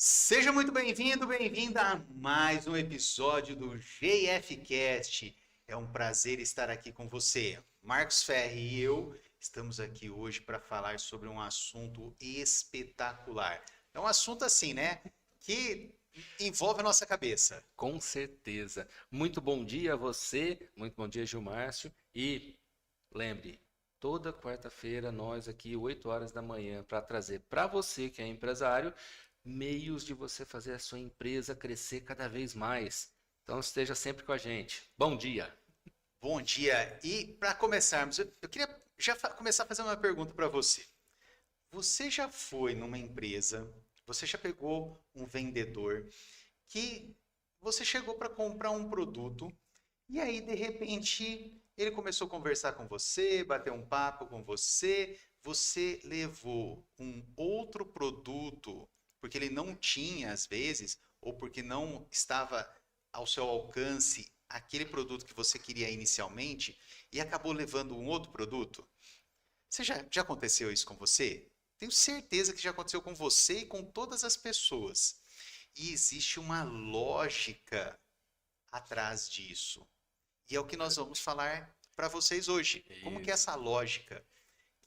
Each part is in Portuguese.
Seja muito bem-vindo, bem-vinda a mais um episódio do GFcast. É um prazer estar aqui com você. Marcos Ferri e eu estamos aqui hoje para falar sobre um assunto espetacular. É um assunto assim, né, que envolve a nossa cabeça. Com certeza. Muito bom dia a você, muito bom dia, Gilmárcio. E lembre, toda quarta-feira nós aqui, 8 horas da manhã, para trazer para você que é empresário, meios de você fazer a sua empresa crescer cada vez mais. Então esteja sempre com a gente. Bom dia. Bom dia. E para começarmos, eu queria já começar a fazer uma pergunta para você. Você já foi numa empresa, você já pegou um vendedor que você chegou para comprar um produto e aí de repente ele começou a conversar com você, bater um papo com você, você levou um outro produto porque ele não tinha às vezes ou porque não estava ao seu alcance aquele produto que você queria inicialmente e acabou levando um outro produto? Já aconteceu isso com você? Tenho certeza que já aconteceu com você e com todas as pessoas. E existe uma lógica atrás disso. E é o que nós vamos falar para vocês hoje. Como que é Isso. essa lógica?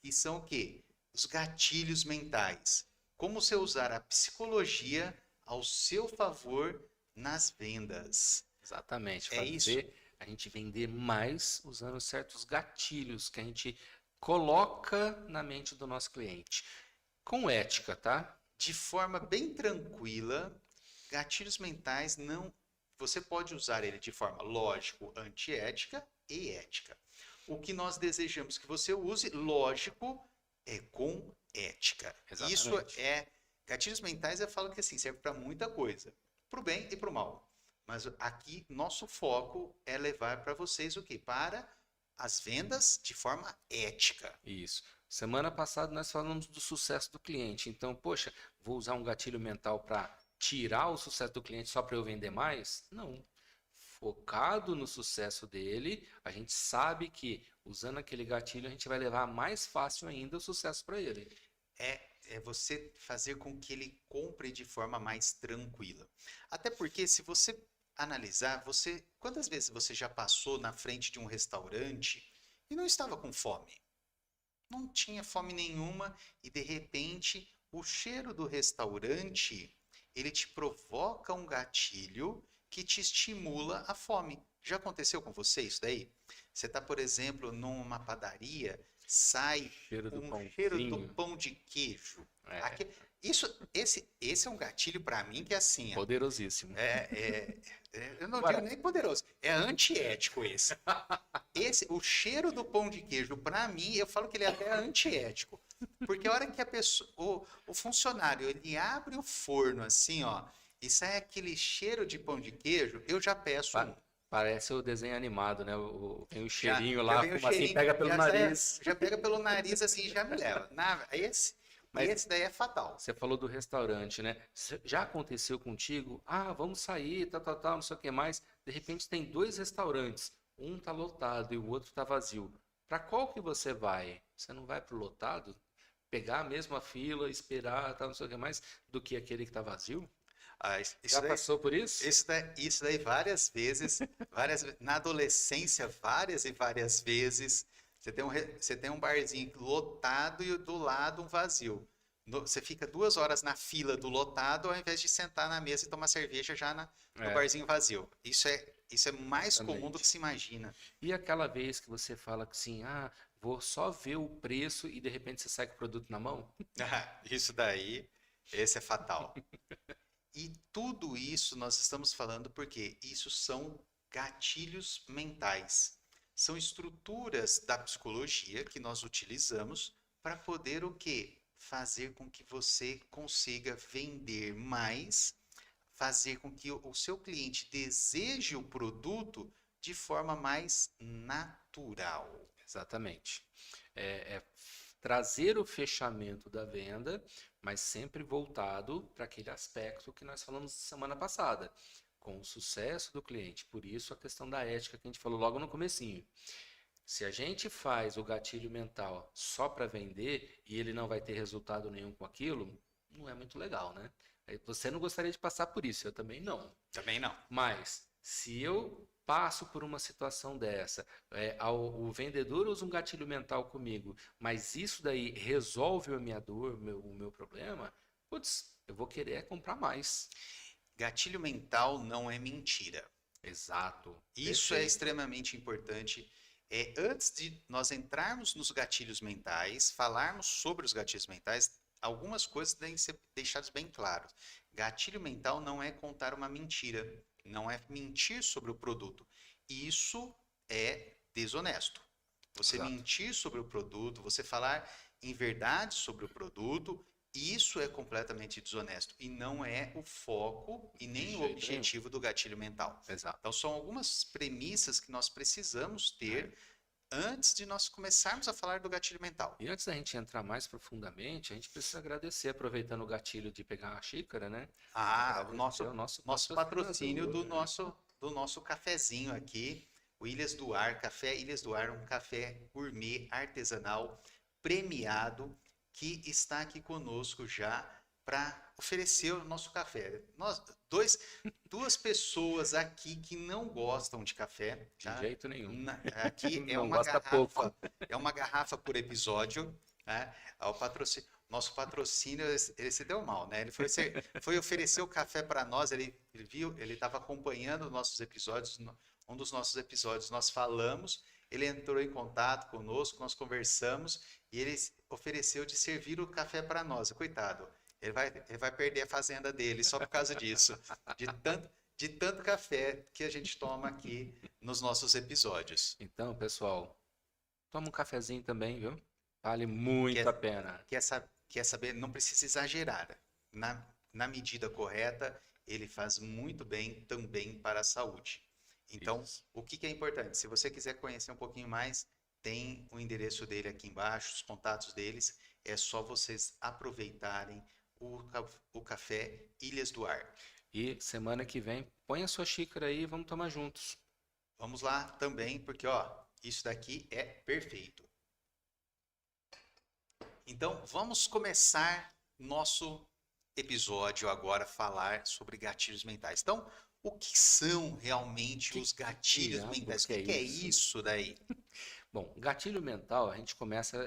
Que são o quê? Os gatilhos mentais. Como você usar a psicologia ao seu favor nas vendas. Exatamente. É isso? Fazer a gente vender mais usando certos gatilhos que a gente coloca na mente do nosso cliente. Com ética, tá? De forma bem tranquila, gatilhos mentais não. Você pode usar ele de forma lógico, antiética e ética. O que nós desejamos que você use, lógico, é com ética. Isso Exatamente. é. Gatilhos mentais eu falo que assim, serve para muita coisa, para o bem e para o mal. Mas aqui nosso foco é levar para vocês o quê? Para as vendas de forma ética. Isso. Semana passada nós falamos do sucesso do cliente. Então, poxa, vou usar um gatilho mental para tirar o sucesso do cliente só para eu vender mais? Não. Focado no sucesso dele, a gente sabe que usando aquele gatilho a gente vai levar mais fácil ainda o sucesso para ele. É você fazer com que ele compre de forma mais tranquila. Até porque se você analisar, quantas vezes você já passou na frente de um restaurante e não estava com fome? Não tinha fome nenhuma e de repente o cheiro do restaurante, ele te provoca um gatilho que te estimula a fome. Já aconteceu com você isso daí? Você está, por exemplo, numa padaria, sai Cheiro do um cheiro do pãozinho. pão de queijo. É, Aqui, esse é um gatilho para mim que é assim, ó, poderosíssimo. eu não digo Agora, nem poderoso, é antiético esse. O cheiro do pão de queijo, para mim, eu falo que ele é até antiético. Porque a hora que a pessoa, o funcionário, ele abre o forno assim, ó, e sai aquele cheiro de pão de queijo, eu já peço um. parece o desenho animado, né? Tem o cheirinho Já lá, a vem o fumacinha cheirinho, pega pelo nariz. já pega pelo nariz assim e já me leva. Mas Esse daí é fatal. você falou do restaurante, né? Já aconteceu contigo? Ah, vamos sair, tal, não sei o que mais. De repente tem dois restaurantes. Um tá lotado e o outro tá vazio. Para qual que você vai? Você não vai pro lotado? Pegar a mesma fila, esperar, tal, não sei o que mais, do que aquele que tá vazio? Ah, Já passou por isso? isso daí na adolescência, várias e várias vezes. Você tem um barzinho lotado e do lado um vazio. Você fica 2 horas na fila do lotado ao invés de sentar na mesa e tomar cerveja no É, barzinho vazio. Isso é mais comum do que exatamente. se imagina. E aquela vez que você fala que assim, ah, vou só ver o preço e de repente você sai com o produto na mão? Isso daí, esse é fatal. E tudo isso nós estamos falando porque isso são gatilhos mentais. São estruturas da psicologia que nós utilizamos para poder o quê? Fazer com que você consiga vender mais, fazer com que o seu cliente deseje o produto de forma mais natural. Exatamente. É trazer o fechamento da venda, mas sempre voltado para aquele aspecto que nós falamos semana passada, com o sucesso do cliente. Por isso a questão da ética que a gente falou logo no comecinho. Se a gente faz o gatilho mental só para vender e ele não vai ter resultado nenhum com aquilo, não é muito legal, né? Você não gostaria de passar por isso, eu também não. Também não. Mas se eu passo por uma situação dessa, o vendedor usa um gatilho mental comigo, mas isso daí resolve a minha dor, o meu problema, putz, eu vou querer comprar mais. Gatilho mental não é mentira. Exato, Isso é perfeito. extremamente importante. Antes de nós entrarmos nos gatilhos mentais, falarmos sobre os gatilhos mentais, algumas coisas devem ser deixadas bem claras. Gatilho mental não é contar uma mentira, não é mentir sobre o produto. Isso é desonesto. Você Exato. mentir sobre o produto, você falar em verdade sobre o produto, isso é completamente desonesto e não é o foco e De nem o jeito nenhum. objetivo do gatilho mental. Exato. Então, são algumas premissas que nós precisamos É. ter antes de nós começarmos a falar do gatilho mental. E antes da gente entrar mais profundamente, a gente precisa agradecer, aproveitando o gatilho de pegar a xícara, né? Ah, o Agradecer nosso, ao nosso nosso patrocínio patrocinador, né? do nosso cafezinho aqui, o Ilhas do Ar, Café Ilhas do Ar, um café gourmet artesanal premiado que está aqui conosco já para oferecer o nosso café. Nós duas pessoas aqui que não gostam de café, De tá? jeito nenhum. Aqui Não gosta pouco. é uma garrafa por episódio, né? O patrocínio, nosso patrocínio, ele se deu mal, né? Ele foi oferecer o café para nós, ele viu, ele estava acompanhando nossos episódios, um dos nossos episódios nós falamos, ele entrou em contato conosco, nós conversamos e ele ofereceu de servir o café para nós. Coitado, ele vai perder a fazenda dele só por causa disso, de tanto café que a gente toma aqui nos nossos episódios. Então, pessoal, toma um cafezinho também, viu? Vale muito a Quer, pena. quer saber? Não precisa exagerar. Na medida correta, ele faz muito bem também para a saúde. Então, Isso. o que é importante? Se você quiser conhecer um pouquinho mais, tem o endereço dele aqui embaixo, os contatos deles. É só vocês aproveitarem o café Ilhas do Ar. E semana que vem, põe a sua xícara aí e vamos tomar juntos. Vamos lá também, porque ó, isso daqui é perfeito. Então, vamos começar nosso episódio agora a falar sobre gatilhos mentais. Então, o que são realmente os gatilhos Diabo mentais? O que é que é isso? isso daí? Bom, gatilho mental, a gente começa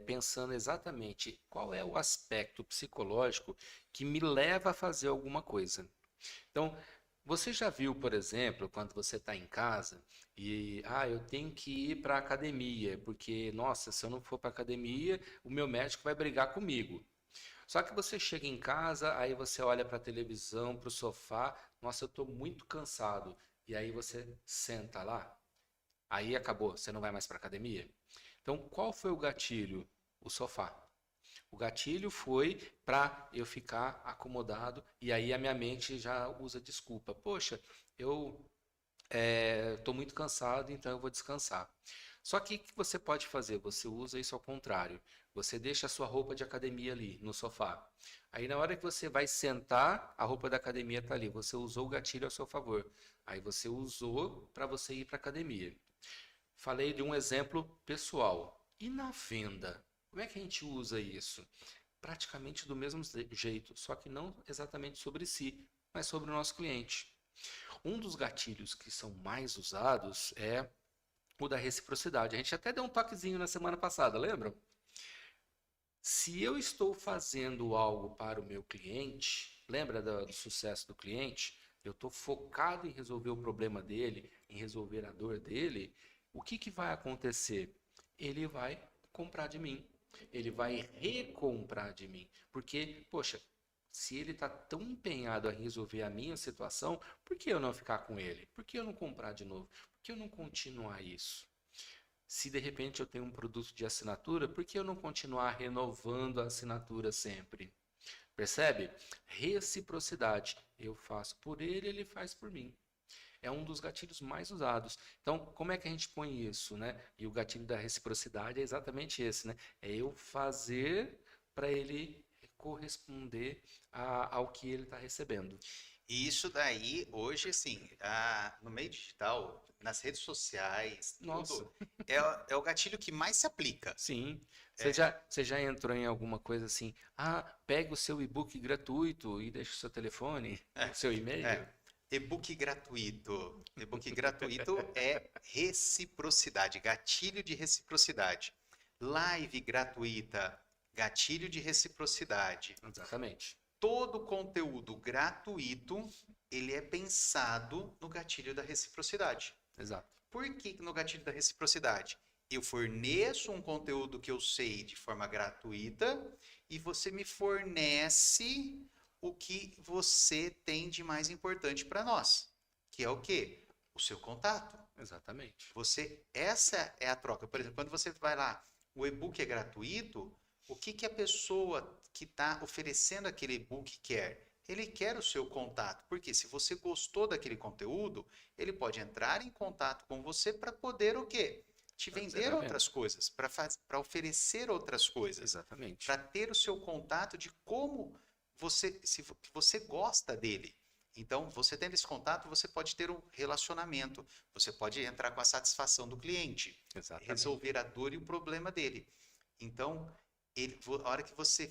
pensando exatamente qual é o aspecto psicológico que me leva a fazer alguma coisa. Então, você já viu, por exemplo, quando você está em casa e, eu tenho que ir para a academia, porque, nossa, se eu não for para a academia, o meu médico vai brigar comigo. Só que você chega em casa, aí você olha para a televisão, para o sofá, nossa, eu estou muito cansado. E aí você senta lá, aí acabou, você não vai mais para a academia. Então, qual foi o gatilho? O sofá. O gatilho foi para eu ficar acomodado e aí a minha mente já usa desculpa. Poxa, eu estou muito cansado, então eu vou descansar. Só que o que você pode fazer? Você usa isso ao contrário. Você deixa a sua roupa de academia ali no sofá. Aí na hora que você vai sentar, a roupa da academia está ali. Você usou o gatilho a seu favor. Aí você usou para você ir para a academia. Falei de um exemplo pessoal. E na venda? Como é que a gente usa isso? Praticamente do mesmo jeito, só que não exatamente sobre si, mas sobre o nosso cliente. Um dos gatilhos que são mais usados é o da reciprocidade. A gente até deu um toquezinho na semana passada, lembram? Se eu estou fazendo algo para o meu cliente, lembra do sucesso do cliente? Eu estou focado em resolver o problema dele, em resolver a dor dele. O que que vai acontecer? Ele vai comprar de mim. Ele vai recomprar de mim. Porque, poxa, se ele está tão empenhado a resolver a minha situação, por que eu não ficar com ele? Por que eu não comprar de novo? Por que eu não continuar isso? Se de repente eu tenho um produto de assinatura, por que eu não continuar renovando a assinatura sempre? Percebe? Reciprocidade. Eu faço por ele, ele faz por mim. É um dos gatilhos mais usados. Então, como é que a gente põe isso, né? E o gatilho da reciprocidade é exatamente esse, né? É eu fazer para ele corresponder ao que ele está recebendo. E isso daí, hoje, assim, no meio digital, nas redes sociais, Nossa, tudo, é o gatilho que mais se aplica. sim. Você É, já, você já entrou em alguma coisa assim? Ah, pega o seu e-book gratuito e deixa o seu telefone, é, o seu e-mail? é. E-book gratuito. E-book gratuito é reciprocidade, gatilho de reciprocidade. Live gratuita, gatilho de reciprocidade. Exatamente. Todo conteúdo gratuito, ele é pensado no gatilho da reciprocidade. Exato. Por que no gatilho da reciprocidade? Eu forneço um conteúdo que eu sei de forma gratuita e você me fornece o que você tem de mais importante para nós, que é o quê? O seu contato. Exatamente. Essa é a troca. Por exemplo, quando você vai lá, o e-book é gratuito, o que que a pessoa que está oferecendo aquele e-book quer? Ele quer o seu contato, porque se você gostou daquele conteúdo, ele pode entrar em contato com você para poder o quê? Te Fazer vender a venda. outras coisas, para oferecer outras coisas, Exatamente. para ter o seu contato de como você gosta dele. Então, você tendo esse contato, você pode ter um relacionamento, você pode entrar com a satisfação do cliente, Exatamente. resolver a dor e o problema dele. Então, a hora que você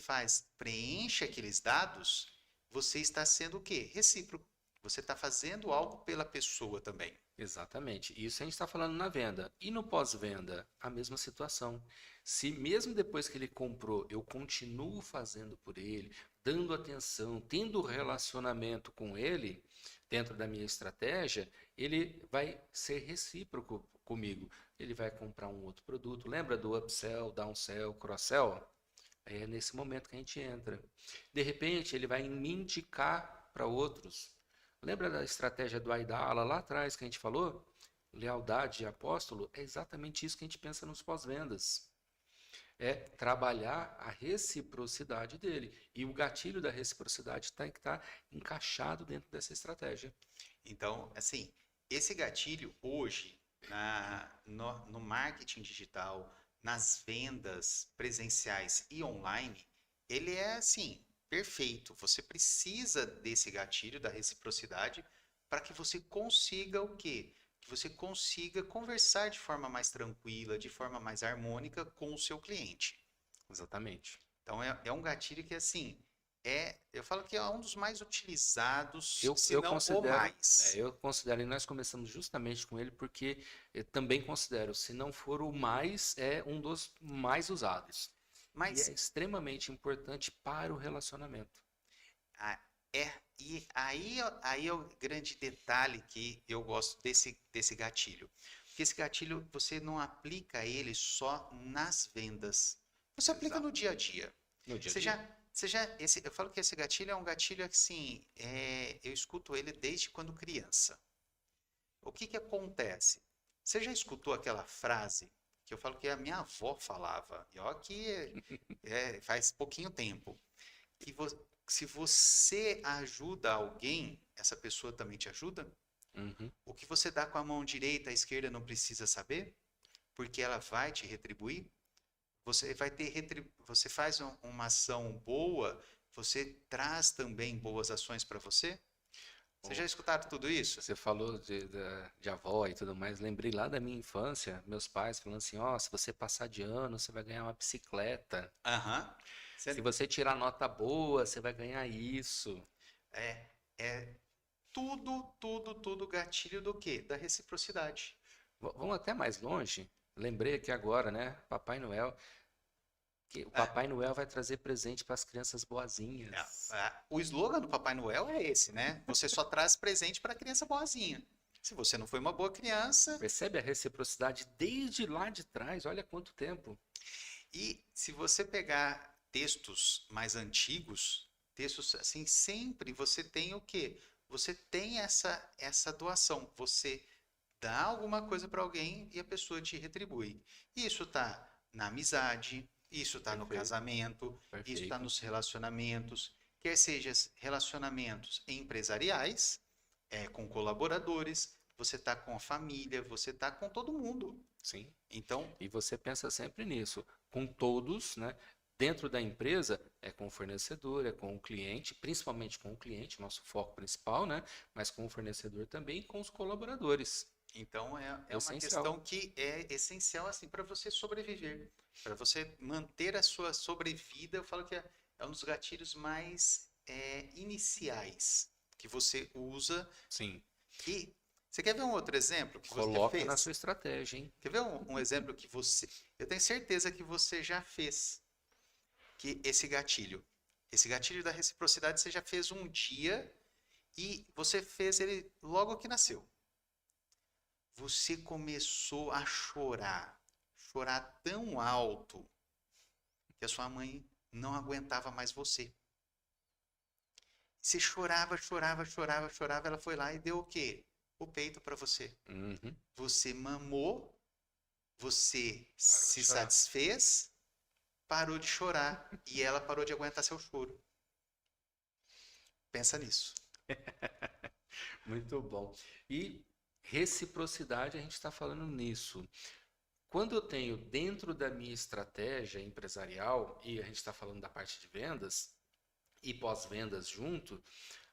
preenche aqueles dados, você está sendo o quê? Recíproco. Você está fazendo algo pela pessoa também. Exatamente. Isso a gente está falando na venda. E no pós-venda, a mesma situação. Se mesmo depois que ele comprou, eu continuo fazendo por ele, dando atenção, tendo relacionamento com ele, dentro da minha estratégia, ele vai ser recíproco comigo. Ele vai comprar um outro produto. Lembra do upsell, downsell, cross-sell? É nesse momento que a gente entra. De repente, ele vai me indicar para outros. Lembra da estratégia do Aidala lá atrás que a gente falou? Lealdade e apóstolo? É exatamente isso que a gente pensa nos pós-vendas. É trabalhar a reciprocidade dele. E o gatilho da reciprocidade tem que estar encaixado dentro dessa estratégia. Então, assim, esse gatilho hoje, no marketing digital, nas vendas presenciais e online, ele é assim, perfeito. Você precisa desse gatilho da reciprocidade para que você consiga o quê? Que você consiga conversar de forma mais tranquila, de forma mais harmônica com o seu cliente. Exatamente. Então é um gatilho que assim, eu falo que é um dos mais utilizados, Eu, se eu não o considero, mais. eu considero, e nós começamos justamente com ele porque eu também considero, se não for o mais, é um dos mais usados. E é Mas extremamente importante para o relacionamento. ah, aí é o grande detalhe que eu gosto desse gatilho. Porque esse gatilho você não aplica ele só nas vendas. Você aplica no Exato. dia a dia. No dia a Você dia. já, eu falo que esse gatilho é um gatilho assim, eu escuto ele desde quando criança. O que que acontece? Você já escutou aquela frase que eu falo que a minha avó falava, e ó que faz pouquinho tempo, que se você ajuda alguém, essa pessoa também te ajuda? Uhum. O que você dá com a mão direita, a esquerda não precisa saber, porque ela vai te retribuir. Você faz uma ação boa, você traz também boas ações para você. Você Bom, já escutaram tudo isso? você falou de avó e tudo mais. Lembrei lá da minha infância, meus pais falando assim: ó, se você passar de ano, você vai ganhar uma bicicleta. Aham. Se Você- você tirar nota boa, você vai ganhar isso. é tudo gatilho do quê? Da reciprocidade. Vamos até mais longe. Lembrei aqui agora, né? Papai Noel, que o Ah, Papai Noel vai trazer presente para as crianças boazinhas. o slogan do Papai Noel é esse, né? Você só traz presente para a criança boazinha. Se você não foi uma boa criança, Percebe a reciprocidade desde lá de trás? Olha quanto tempo. e se você pegar textos mais antigos, textos assim, sempre você tem o quê? Você tem essa doação. Você dá alguma coisa para alguém e a pessoa te retribui. Isso está na amizade, isso está no Perfeito, casamento, isso está perfeito. nos relacionamentos, quer seja relacionamentos empresariais, com colaboradores, você está com a família, você está com todo mundo. Sim. Então, E você pensa sempre nisso, com todos, né? Dentro da empresa, é com o fornecedor, é com o cliente, principalmente com o cliente, nosso foco principal, né? Mas com o fornecedor também e com os colaboradores. Então É é uma essencial. questão que é essencial assim para você sobreviver, para você manter a sua sobrevida. Eu falo que é um dos gatilhos mais iniciais que você usa. Sim. E você quer ver um outro exemplo que você Coloca na sua fez? estratégia, hein? Quer ver um exemplo que eu tenho certeza que você já fez, que esse gatilho da reciprocidade você já fez um dia e você fez ele logo que nasceu. Você começou a chorar tão alto que a sua mãe não aguentava mais você. Você chorava, chorava, chorava, chorava, ela foi lá e deu o quê? O peito para você. Uhum. Você mamou, você Parou de se chorar. satisfez, parou de chorar e ela parou de aguentar seu choro. Pensa nisso. Muito bom. E reciprocidade, a gente está falando nisso. Quando eu tenho dentro da minha estratégia empresarial, e a gente está falando da parte de vendas e pós-vendas junto,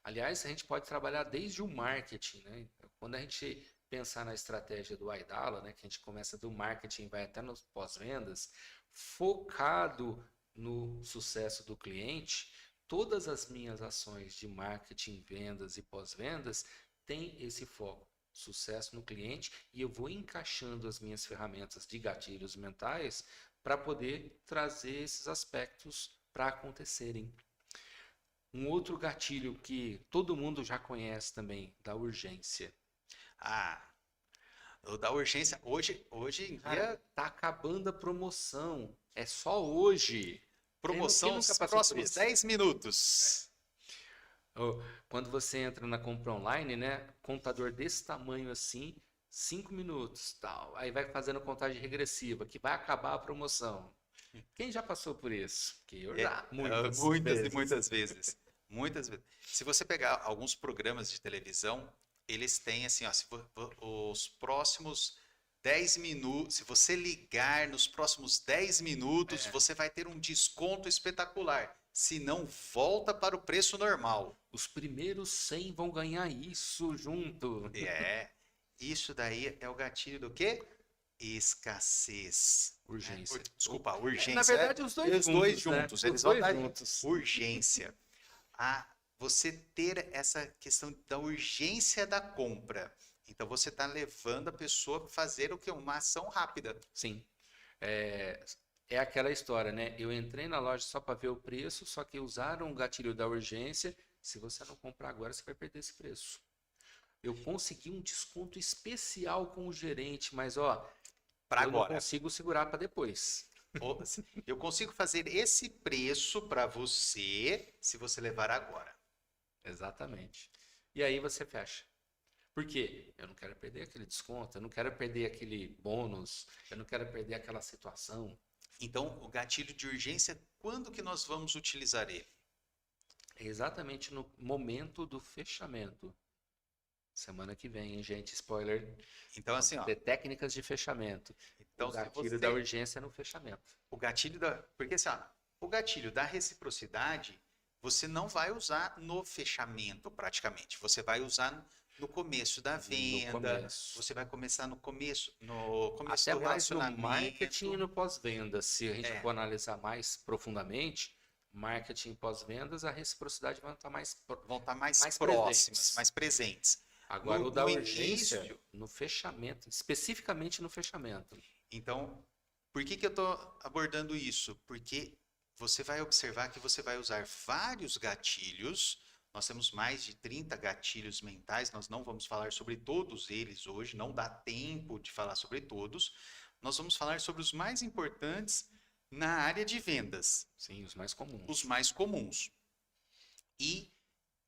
aliás, a gente pode trabalhar desde o marketing, né? Quando a gente pensar na estratégia do Aidala, né, que a gente começa do marketing e vai até nos pós-vendas, focado no sucesso do cliente, todas as minhas ações de marketing, vendas e pós-vendas têm esse foco. Sucesso no cliente, e eu vou encaixando as minhas ferramentas de gatilhos mentais para poder trazer esses aspectos para acontecerem. Um outro gatilho que todo mundo já conhece também, da urgência. Ah, o da urgência, hoje em Cara, dia, tá acabando a promoção. É só hoje. Quem promoção nunca os passou por próximos isso? 10 minutos. Quando você entra na compra online, né? Contador desse tamanho assim, 5 minutos, tal. Aí vai fazendo contagem regressiva, que vai acabar a promoção. Quem já passou por isso? Que eu já, muitas Muitas e vezes. muitas vezes. Muitas vezes. Se você pegar alguns programas de televisão, eles têm assim, ó, os próximos 10 minutos, se você ligar nos próximos 10 minutos, É, você vai ter um desconto espetacular. Se não, volta para o preço normal. os primeiros 100 vão ganhar isso junto. É, isso daí é o gatilho do quê? Escassez. Né? Urgência. Desculpa, Na urgência. verdade, os dois Os dois juntos, né? juntos, Os eles vão dois estar juntos. urgência. Você ter essa questão da urgência da compra. Então você está levando a pessoa a fazer o que? Uma ação rápida. Sim. É, é aquela história, né? Eu entrei na loja só para ver o preço, só que usaram o gatilho da urgência. Se você não comprar agora, você vai perder esse preço. Eu consegui um desconto especial com o gerente, mas ó, Para eu não agora. consigo segurar para depois. Eu consigo fazer esse preço para você se você levar agora. Exatamente. E aí você fecha. Por quê? Eu não quero perder aquele desconto, eu não quero perder aquele bônus, eu não quero perder aquela situação. Então, o gatilho de urgência, quando que nós vamos utilizar ele? É exatamente no momento do fechamento. Semana que vem, hein, gente? Spoiler. Então, assim, Vamos ó. ter técnicas de fechamento. Então, O se gatilho da você urgência é no fechamento. o gatilho da. Porque assim, ó, o gatilho da reciprocidade, você não vai usar no fechamento, praticamente. Você vai usar no começo da No venda, começo. você vai começar no começo Até do mais no marketing e relacionamento. no pós-venda. Se a gente É, for analisar mais profundamente, marketing e pós-vendas, a reciprocidade vai estar vão estar mais mais próximas, presentes. mais presentes. Agora, No, o da no urgência, início, no fechamento, especificamente no fechamento. então, por que eu estou abordando isso? Porque você vai observar que você vai usar vários gatilhos. Nós temos mais de 30 gatilhos mentais, nós não vamos falar sobre todos eles hoje, não dá tempo de falar sobre todos. Nós vamos falar sobre os mais importantes na área de vendas, Sim, os mais comuns. os mais comuns. E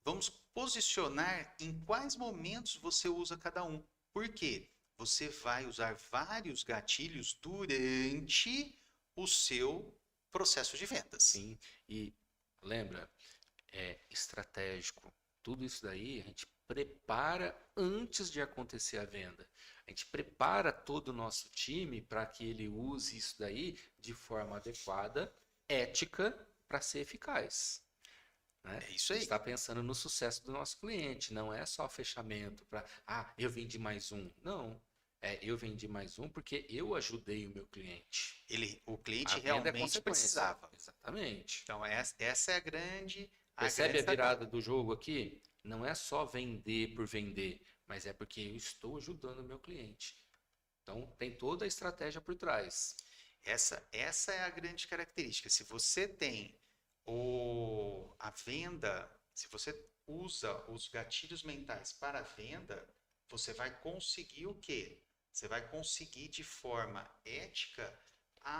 vamos posicionar em quais momentos você usa cada um. Por quê? Você vai usar vários gatilhos durante o seu processo de vendas. Sim, e lembra, é estratégico. Tudo isso daí a gente prepara antes de acontecer a venda. A gente prepara todo o nosso time para que ele use isso daí de forma adequada ética para ser eficaz, né? É isso A aí. gente está pensando no sucesso do nosso cliente, não é só fechamento para, eu vendi mais um. Não, eu vendi mais um porque eu ajudei o meu cliente. O A cliente venda é realmente consequência. precisava. Exatamente. Então, essa é a Percebe grande a sacada. virada do jogo aqui? Não é só vender por vender, mas é porque eu estou ajudando o meu cliente. Então, tem toda a estratégia por trás. Essa é a grande característica. Se você tem a venda, se você usa os gatilhos mentais para a venda, você vai conseguir o quê? Você vai conseguir de forma ética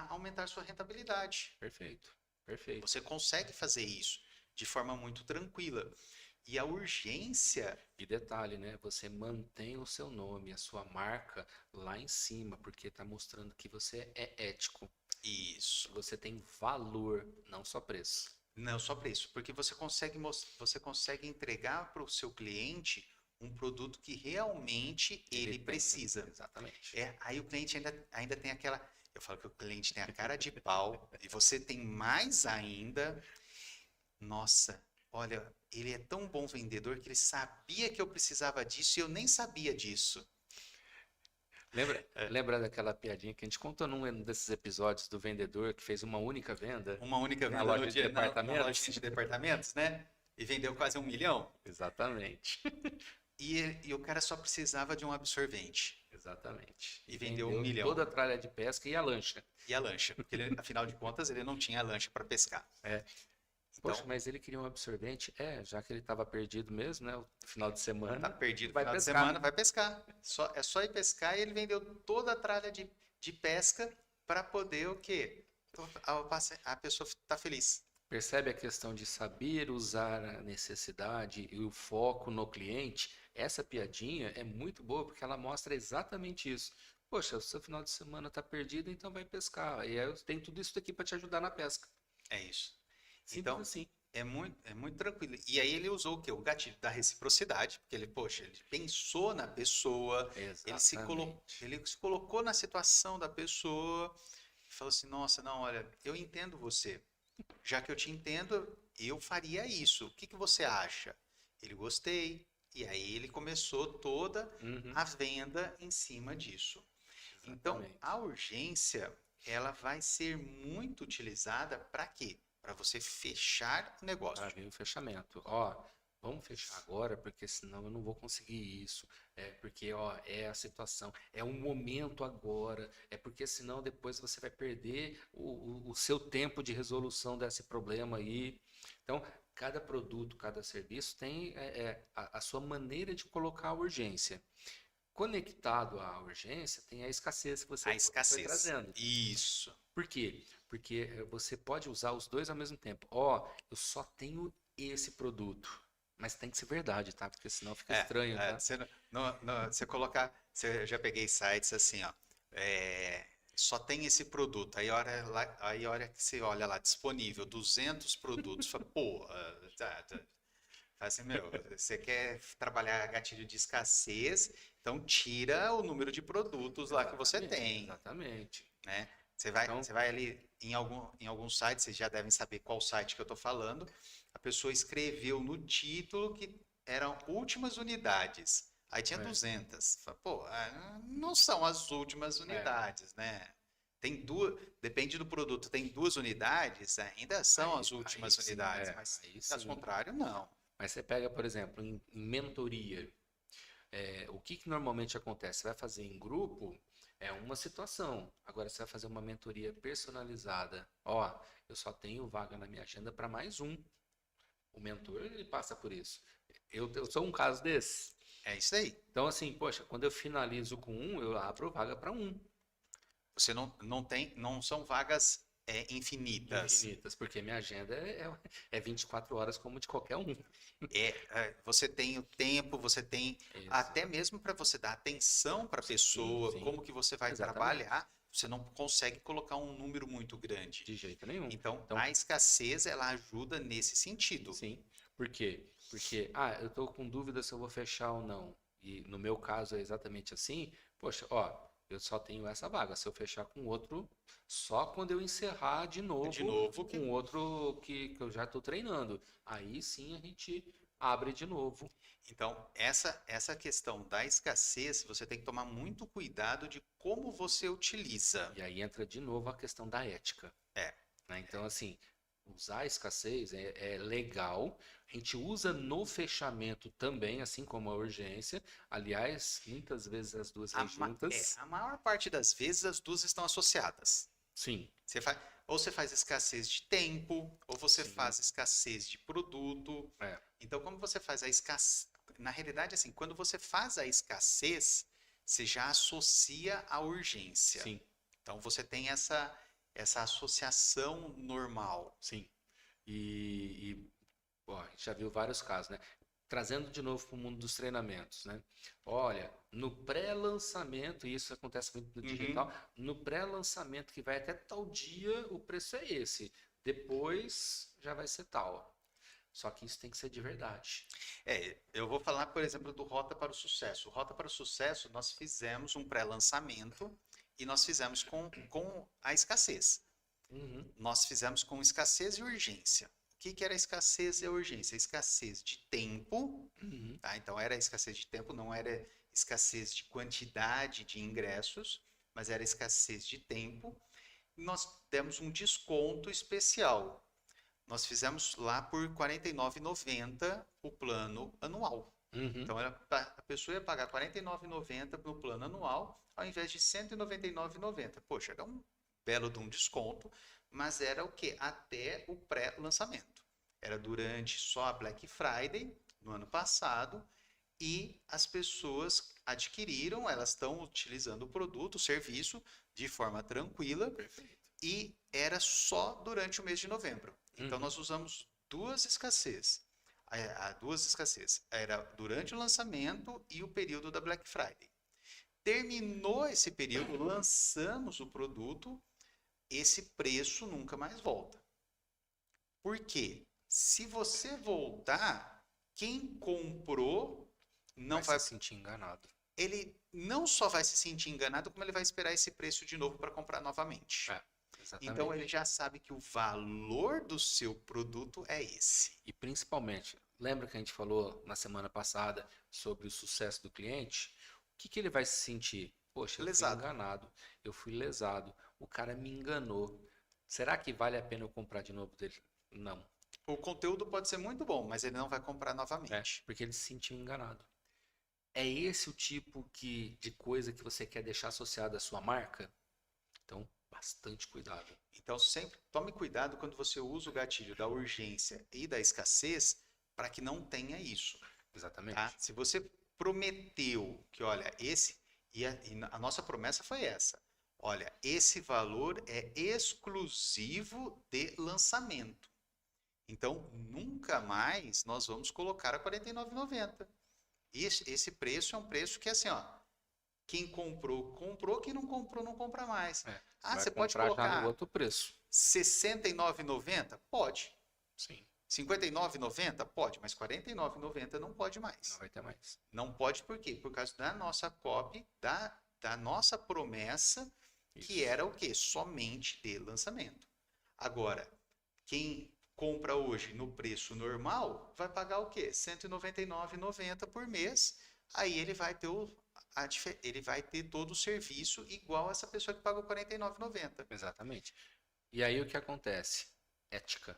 aumentar sua rentabilidade. Perfeito, perfeito. Você consegue fazer isso de forma muito tranquila. E a urgência, E detalhe, né? Você mantém o seu nome, a sua marca lá em cima, porque está mostrando que você é ético, isso. que você tem valor, não só preço. Não só preço, porque você consegue entregar para o seu cliente um produto que realmente Ele ele tem, precisa. exatamente. Aí o cliente ainda tem aquela. Eu falo que o cliente tem a cara de pau, e você tem mais ainda. Nossa, olha, ele é tão bom vendedor que ele sabia que eu precisava disso e eu nem sabia disso. Lembra daquela piadinha que a gente contou num desses episódios do vendedor que fez uma única venda Uma única na venda loja de na departamentos? lojinha de departamentos, né? E vendeu quase 1 milhão. Exatamente. E o cara só precisava de um absorvente. Exatamente. E E vendeu um vendeu milhão. toda a tralha de pesca e a lancha. E a lancha, porque afinal de contas ele não tinha lancha para pescar. É. Poxa, Então, mas ele queria um absorvente? Já que ele estava perdido mesmo, né? O final de tá semana, perdido no vai final de pescar. semana, vai pescar. É só ir pescar e ele vendeu toda a tralha de pesca para poder o quê? A pessoa tá feliz. Percebe a questão de saber usar a necessidade e o foco no cliente? Essa piadinha é muito boa porque ela mostra exatamente isso. Poxa, o seu final de semana está perdido, então vai pescar. E aí eu tenho tudo isso aqui para te ajudar na pesca. É isso. Simples Então, assim. é muito tranquilo. E aí ele usou o quê? O gatilho da reciprocidade, porque ele, poxa, ele pensou na pessoa, Exatamente. ele se colocou na situação da pessoa e falou assim: nossa, não, olha, eu entendo você. Já que eu te entendo, eu faria isso. O que que você acha? Ele gostei. E aí ele começou toda Uhum, a venda em cima disso. Então, exatamente. a urgência, ela vai ser muito utilizada para quê? Para você fechar o Para negócio. vir o fechamento. Ó, vamos fechar agora, porque senão eu não vou conseguir isso. É porque, ó, é a situação, é o momento agora. É porque senão depois você vai perder o seu tempo de resolução desse problema aí. Então, cada produto, cada serviço tem a sua maneira de colocar a urgência. Conectado à urgência, tem a escassez que você A foi escassez. trazendo. Isso. Por quê? Porque você pode usar os dois ao mesmo tempo. Ó, eu só tenho esse produto. Mas tem que ser verdade, tá? Porque senão fica estranho, tá? Você, você colocar. Eu já peguei sites assim, ó. Só tem esse produto. Aí a hora que você olha lá, disponível, 200 produtos. Fala, pô, fala assim, meu, você quer trabalhar gatilho de escassez, então tira o número de produtos lá que você Exatamente, tem, exatamente. né? Então, Você vai ali em algum site, vocês já devem saber qual site que eu estou falando. A pessoa escreveu no título que eram últimas unidades. Aí tinha é, 200. Fala, pô, não são as últimas é, unidades, né? Tem duas, depende do produto, tem 2 unidades, ainda são as aí últimas sim, unidades, mas aí caso sim. contrário, não. Mas você pega, por exemplo, em mentoria, o que que normalmente acontece? Você vai fazer em grupo, é uma situação. Agora você vai fazer uma mentoria personalizada. Ó, eu só tenho vaga na minha agenda para mais um. O mentor, ele passa por isso. Eu sou um caso desse. É isso aí. Então, assim, poxa, quando eu finalizo com um, eu abro vaga para um. Você não tem, não são vagas infinitas. Infinitas, porque minha agenda é 24 horas como de qualquer um. Você tem o tempo, você tem até Exato. mesmo para você dar atenção para a Sim, pessoa, sim, como que você vai exatamente. trabalhar, você não consegue colocar um número muito grande. De jeito nenhum. Então, Então, a escassez, ela ajuda nesse sentido. sim. Por quê? Porque, eu estou com dúvida se eu vou fechar ou não. E no meu caso é exatamente assim. Poxa, ó, eu só tenho essa vaga. Se eu fechar com outro, só quando eu encerrar de De novo novo, com outro que eu já estou treinando. Aí sim a gente abre de novo. então, essa questão da escassez, você tem que tomar muito cuidado de como você utiliza. E aí entra de novo a questão da ética, É, né? Então, assim, usar a escassez é legal. A gente usa no fechamento também, assim como a urgência. Aliás, muitas vezes as duas vêm juntas. a maior parte das vezes as duas estão associadas. Sim, Você faz, ou você faz escassez de tempo, ou você sim. faz escassez de produto. É. Então, como você faz a escassez. Na realidade, assim, quando você faz a escassez, você já associa a urgência. Sim, Então, você tem essa associação normal. sim. Ó, a gente já viu vários casos, né? Trazendo de novo para o mundo dos treinamentos, né? Olha, no pré-lançamento, e isso acontece muito no Uhum. digital, no pré-lançamento que vai até tal dia, o preço é esse. Depois já vai ser tal. Só que isso tem que ser de verdade. Eu vou falar, por exemplo, do Rota para o Sucesso. O Rota para o Sucesso, nós fizemos um pré-lançamento e nós fizemos com a escassez. Uhum, Nós fizemos com escassez e urgência. O que que era escassez e urgência? Escassez de tempo, uhum, tá? Então era escassez de tempo, não era escassez de quantidade de ingressos, mas era escassez de tempo. E nós demos um desconto especial. Nós fizemos lá por R$ 49,90 o plano anual. uhum. Então a pessoa ia pagar R$ 49,90 no plano anual, ao invés de R$ 199,90. Poxa, era um belo de um desconto, mas era o que? Até o pré-lançamento. Era durante só a Black Friday, no ano passado, e as pessoas adquiriram, elas estão utilizando o produto, o serviço, de forma tranquila, Perfeito. e era só durante o mês de novembro. Então Uhum, nós usamos duas escassez. Duas escassez. Era durante o lançamento e o período da Black Friday. Terminou esse período, lançamos o produto, esse preço nunca mais volta. Por quê? Se você voltar, quem comprou não vai se vai. sentir enganado. Ele não só vai se sentir enganado, como ele vai esperar esse preço de novo para comprar novamente. É, Então ele exatamente. já sabe que o valor do seu produto é esse. E principalmente, lembra que a gente falou na semana passada sobre o sucesso do cliente? O que que ele vai se sentir? Poxa, eu fui Lesado. enganado, eu fui lesado, o cara me enganou. Será que vale a pena eu comprar de novo dele? Não, O conteúdo pode ser muito bom, mas ele não vai comprar né? novamente. Porque ele se sentiu enganado. É esse o tipo de coisa que você quer deixar associada à sua marca? Então, bastante cuidado. Então sempre tome cuidado quando você usa o gatilho da urgência e da escassez para que não tenha isso, tá? Exatamente. Se você prometeu que, olha, e a nossa promessa foi essa. Olha, esse valor é exclusivo de lançamento. Então, nunca mais nós vamos colocar a R$ 49,90. Esse preço é um preço que, assim, ó, quem comprou, comprou, quem não comprou, não compra mais. É, você Ah, vai você pode comprar já no colocar outro preço. R$ 69,90? Pode. Sim, R$ 59,90? Pode, mas R$ 49,90 não pode não mais. vai ter mais. Não pode por quê? Por causa da nossa copy, da nossa promessa, que Isso. era o quê? Somente de lançamento. Agora, quem compra hoje no preço normal vai pagar o quê? R$ 199,90 por mês. Aí ele vai ter ele vai ter todo o serviço igual essa pessoa que pagou R$ 49,90. Exatamente. E aí o que acontece? Ética.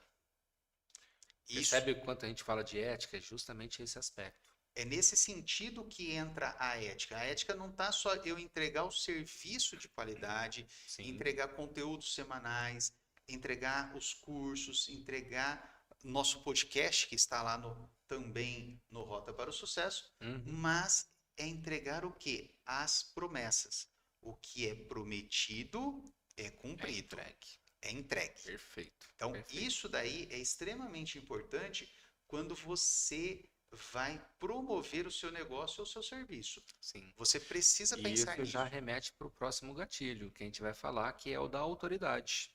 Isso Percebe o quanto a gente fala de ética? É justamente esse aspecto. é nesse sentido que entra a ética. A ética não está só eu entregar o serviço de qualidade, Sim. entregar conteúdos semanais, entregar os cursos, entregar nosso podcast que está lá também no Rota para o Sucesso, Uhum. mas é entregar o que? As promessas. O que é prometido é É cumprido, entregue. é entregue. Perfeito. Então, Perfeito. isso daí é extremamente importante quando você vai promover o seu negócio ou o seu serviço. Sim. Você precisa E pensar isso já nisso. remete para o próximo gatilho, que a gente vai falar, que é o da autoridade.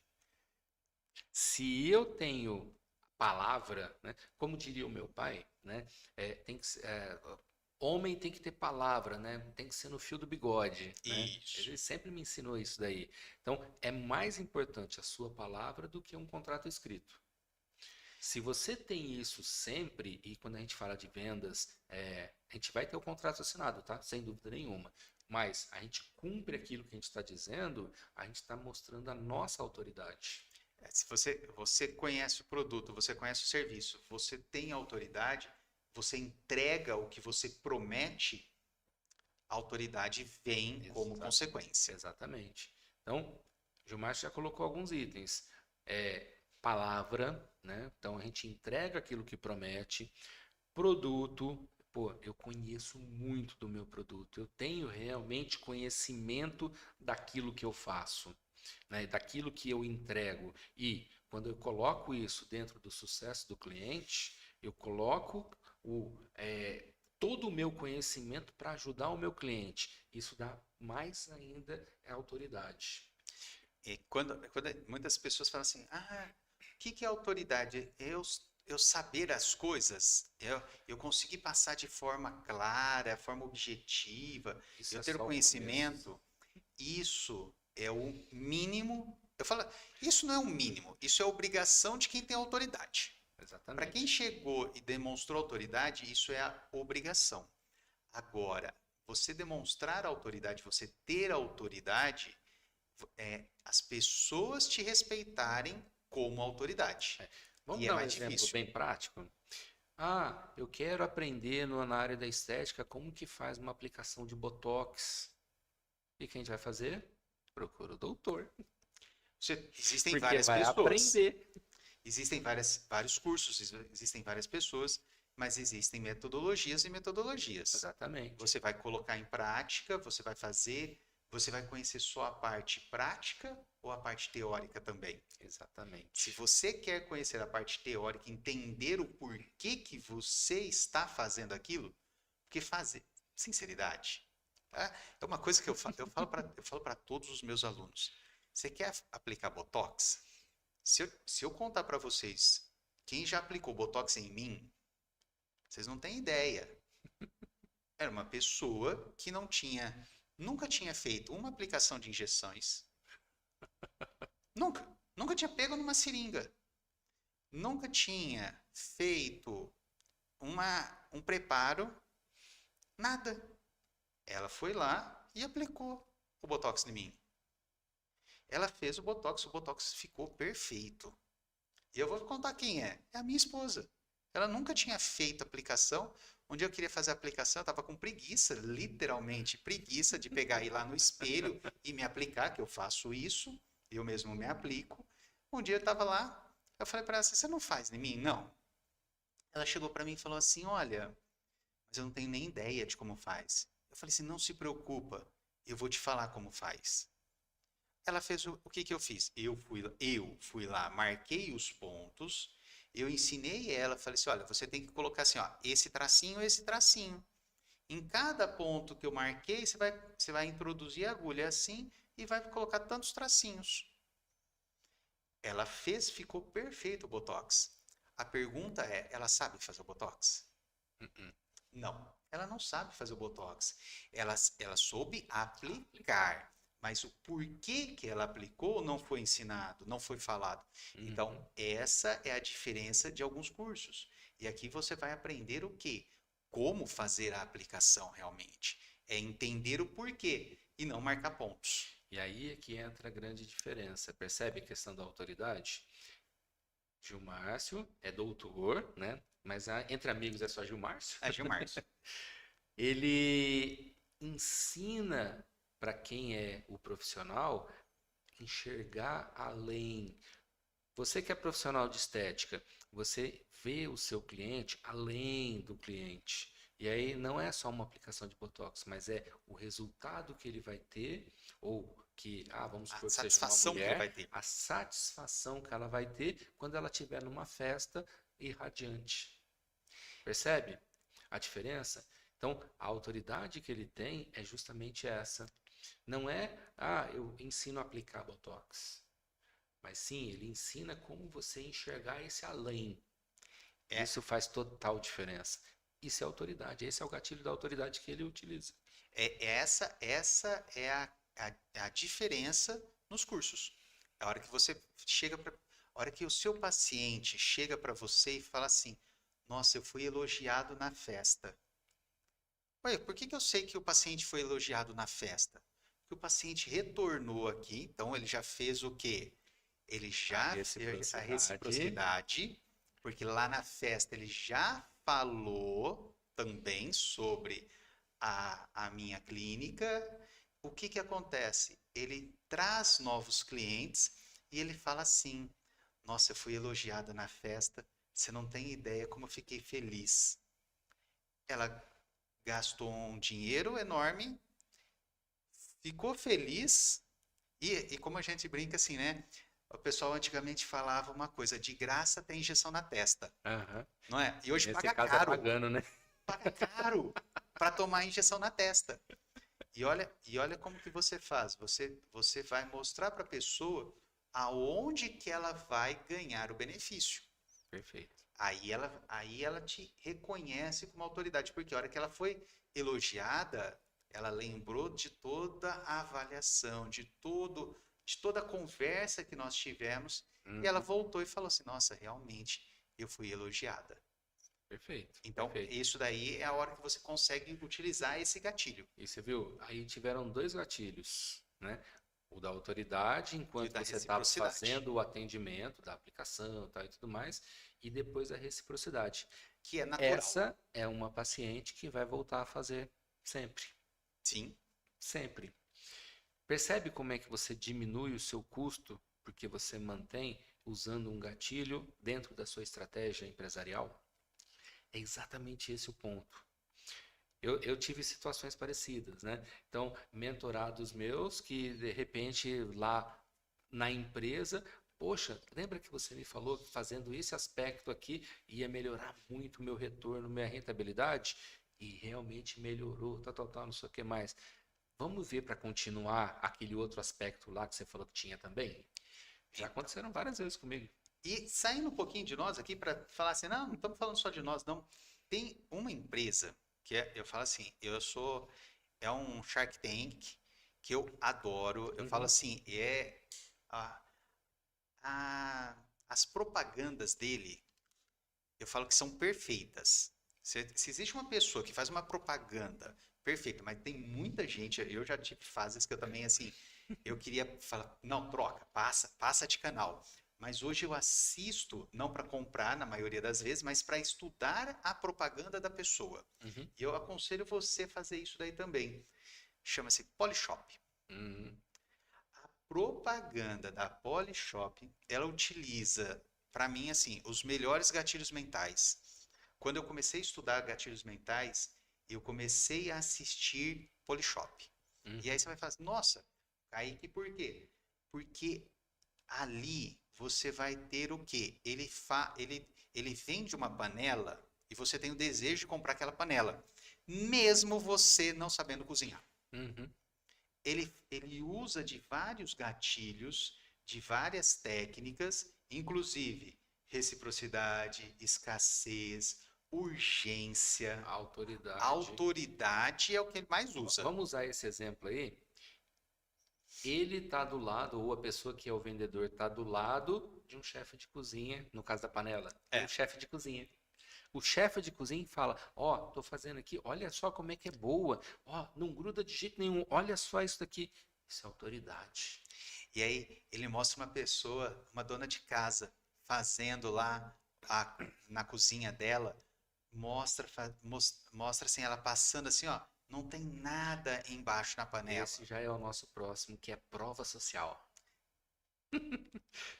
Se eu tenho palavra, né, como diria o meu pai, né, tem que, homem tem que ter palavra, né? Tem que ser no fio do bigode, né? Isso. Ele sempre me ensinou isso daí. Então, é mais importante a sua palavra do que um contrato escrito. Se você tem isso sempre, e quando a gente fala de vendas, a gente vai ter o contrato assinado, tá? Sem dúvida nenhuma. Mas a gente cumpre aquilo que a gente está dizendo, a gente está mostrando a nossa autoridade. Se você conhece o produto, você conhece o serviço, você tem autoridade, você entrega o que você promete, a autoridade vem como Exa- consequência. Exatamente. Então, Gilmar já colocou alguns itens. Palavra, né? Então a gente entrega aquilo que promete. Produto, pô, eu conheço muito do meu produto. Eu tenho realmente conhecimento daquilo que eu faço, né? Daquilo que eu entrego. E quando eu coloco isso dentro do sucesso do cliente, eu coloco todo o meu conhecimento para ajudar o meu cliente. Isso dá mais ainda autoridade. E quando muitas pessoas falam assim, o que é autoridade? Eu saber as coisas, eu conseguir passar de forma clara, forma objetiva, Isso eu é ter o só o começo. conhecimento, isso é o mínimo. Eu falo, isso não é o mínimo, isso é a obrigação de quem tem autoridade. Para quem Exatamente. chegou e demonstrou autoridade, isso é a obrigação. Agora, você demonstrar autoridade, você ter autoridade, as pessoas te respeitarem como autoridade. Vamos E é dar um mais exemplo difícil. bem prático? Ah, eu quero aprender na área da estética como que faz uma aplicação de Botox. E quem a gente vai fazer? Procura o doutor, Existem porque várias vai pessoas, aprender. existem vários cursos, existem várias pessoas, mas existem metodologias e metodologias. Exatamente, Você vai colocar em prática, você vai fazer, você vai conhecer só a parte prática ou a parte teórica também. Se exatamente. você quer conhecer a parte teórica, entender o porquê que você está fazendo aquilo, porque fazer, sinceridade, tá? É uma coisa que eu falo para todos os meus alunos. Você quer aplicar Botox? Se eu contar para vocês quem já aplicou Botox em mim, vocês não têm ideia. Era uma pessoa que nunca tinha feito uma aplicação de injeções, nunca tinha pego numa seringa, nunca tinha feito um preparo, nada. Ela foi lá e aplicou o Botox em mim. Ela fez o Botox ficou perfeito. E eu vou contar quem é. É a minha esposa. Ela nunca tinha feito aplicação. Um dia eu queria fazer a aplicação, eu estava com preguiça, literalmente preguiça de pegar ir lá no espelho e me aplicar, que eu faço isso, eu mesmo me aplico. Um dia eu estava lá, eu falei para ela, você não faz em mim? Não. Ela chegou para mim e falou assim, olha, mas eu não tenho nem ideia de como faz. Eu falei assim, não se preocupa, eu vou te falar como faz. Ela fez o que que eu fiz? Eu fui lá, marquei os pontos, eu ensinei ela, falei assim, olha, você tem que colocar assim, ó, esse tracinho, esse tracinho. Em cada ponto que eu marquei, você vai introduzir a agulha assim e vai colocar tantos tracinhos. Ela fez, ficou perfeito o Botox. A pergunta é, ela sabe fazer o Botox? Uh-uh. Não, ela não sabe fazer o Botox. Ela soube aplicar, mas o porquê que ela aplicou não foi ensinado, não foi falado. Uhum. Então, essa é a diferença de alguns cursos. E aqui você vai aprender o quê? Como fazer a aplicação realmente. É entender o porquê e não marcar pontos. E aí é que entra a grande diferença. Percebe a questão da autoridade? Gilmárcio é doutor, né? Mas entre amigos é só Gilmárcio. Ah, Gilmárcio. Ele ensina para quem é o profissional enxergar além. Você que é profissional de estética, você vê o seu cliente além do cliente. E aí não é só uma aplicação de Botox, mas é o resultado que ele vai ter, ou que, vamos A supor que seja uma satisfação que ele vai mulher, ter. a satisfação que ela vai ter quando ela estiver numa festa irradiante. Percebe a diferença? Então, a autoridade que ele tem é justamente essa. Não é, eu ensino a aplicar Botox. Mas sim, ele ensina como você enxergar esse além. É, Isso faz total diferença. Isso é autoridade. Esse é o gatilho da autoridade que ele utiliza. Essa é a diferença nos cursos. A hora que você chega para, a hora que o seu paciente chega para você e fala assim: Nossa, eu fui elogiado na festa. Ué, por que que eu sei que o paciente foi elogiado na festa? Porque o paciente retornou aqui, então ele já fez o quê? Ele A já fez a reciprocidade. reciprocidade, porque lá na festa ele já falou também sobre a minha clínica. O que que acontece? Ele traz novos clientes e ele fala assim: Nossa, eu fui elogiada na festa, você não tem ideia como eu fiquei feliz. Ela gastou um dinheiro enorme, ficou feliz e como a gente brinca assim, né? O pessoal antigamente falava uma coisa: de graça tem injeção na testa, Aham. não é? E hoje Nesse caso é pagando, né? paga caro para tomar injeção na testa. E olha como que você faz. Você vai mostrar para a pessoa aonde que ela vai ganhar o benefício. Perfeito. Aí ela te reconhece como autoridade, porque a hora que ela foi elogiada, ela lembrou de toda a avaliação, de toda a conversa que nós tivemos, e ela Uhum. voltou e falou assim: Nossa, realmente eu fui elogiada. Perfeito. Então, Perfeito. isso daí é a hora que você consegue utilizar esse gatilho. E você viu? Aí tiveram dois gatilhos, né? O da autoridade, E o enquanto da você estava reciprocidade, fazendo o atendimento da aplicação, tal, e tudo mais, e depois a reciprocidade. que é natural. Essa é uma paciente que vai voltar a fazer sempre, Sim, sempre. Percebe como é que você diminui o seu custo porque você mantém usando um gatilho dentro da sua estratégia empresarial? É exatamente esse o ponto. Eu tive situações parecidas, né? Então, mentorados meus que de repente lá na empresa, poxa, lembra que você me falou que fazendo esse aspecto aqui ia melhorar muito o meu retorno, minha rentabilidade? E realmente melhorou, tal, tal, tal, não sei o que mais. Vamos ver para continuar aquele outro aspecto lá que você falou que tinha também? Já então. aconteceram várias vezes comigo. E saindo um pouquinho de nós aqui para falar assim, não estamos falando só de nós, não. Tem uma empresa que eu falo assim, é um Shark Tank que eu adoro. Eu falo Uhum, assim, a, as propagandas dele, eu falo que são perfeitas. Se existe uma pessoa que faz uma propaganda perfeita, mas tem muita gente, eu já tive fases que eu também, assim, eu queria falar, não, troca, passa de canal. Mas hoje eu assisto, não para comprar, na maioria das vezes, mas para estudar a propaganda da pessoa. uhum, E eu aconselho você a fazer isso daí também. Chama-se Polishop. uhum, A propaganda da Polishop, ela utiliza, para mim, assim, os melhores gatilhos mentais. Quando eu comecei a estudar gatilhos mentais, eu comecei a assistir Polishop. E aí uhum. você vai falar assim, nossa, Kaique, por quê? Porque ali você vai ter o quê? Ele vende uma panela e você tem o desejo de comprar aquela panela, mesmo você não sabendo cozinhar. Uhum. Ele usa de vários gatilhos, de várias técnicas, inclusive reciprocidade, escassez, urgência, Autoridade. autoridade é o que ele mais usa. Vamos usar esse exemplo aí. Ele está do lado, ou a pessoa que é o vendedor está do lado de um chefe de cozinha, no caso da panela, de um É, chefe de cozinha. O chefe de cozinha fala: Ó, tô fazendo aqui, olha só como é que é boa, ó, não gruda de jeito nenhum, olha só isso daqui. Isso é autoridade. e aí ele mostra uma pessoa, uma dona de casa, fazendo lá na cozinha dela, mostra assim, ela passando assim, ó, não tem nada embaixo na panela. Esse já é o nosso próximo, que é prova social.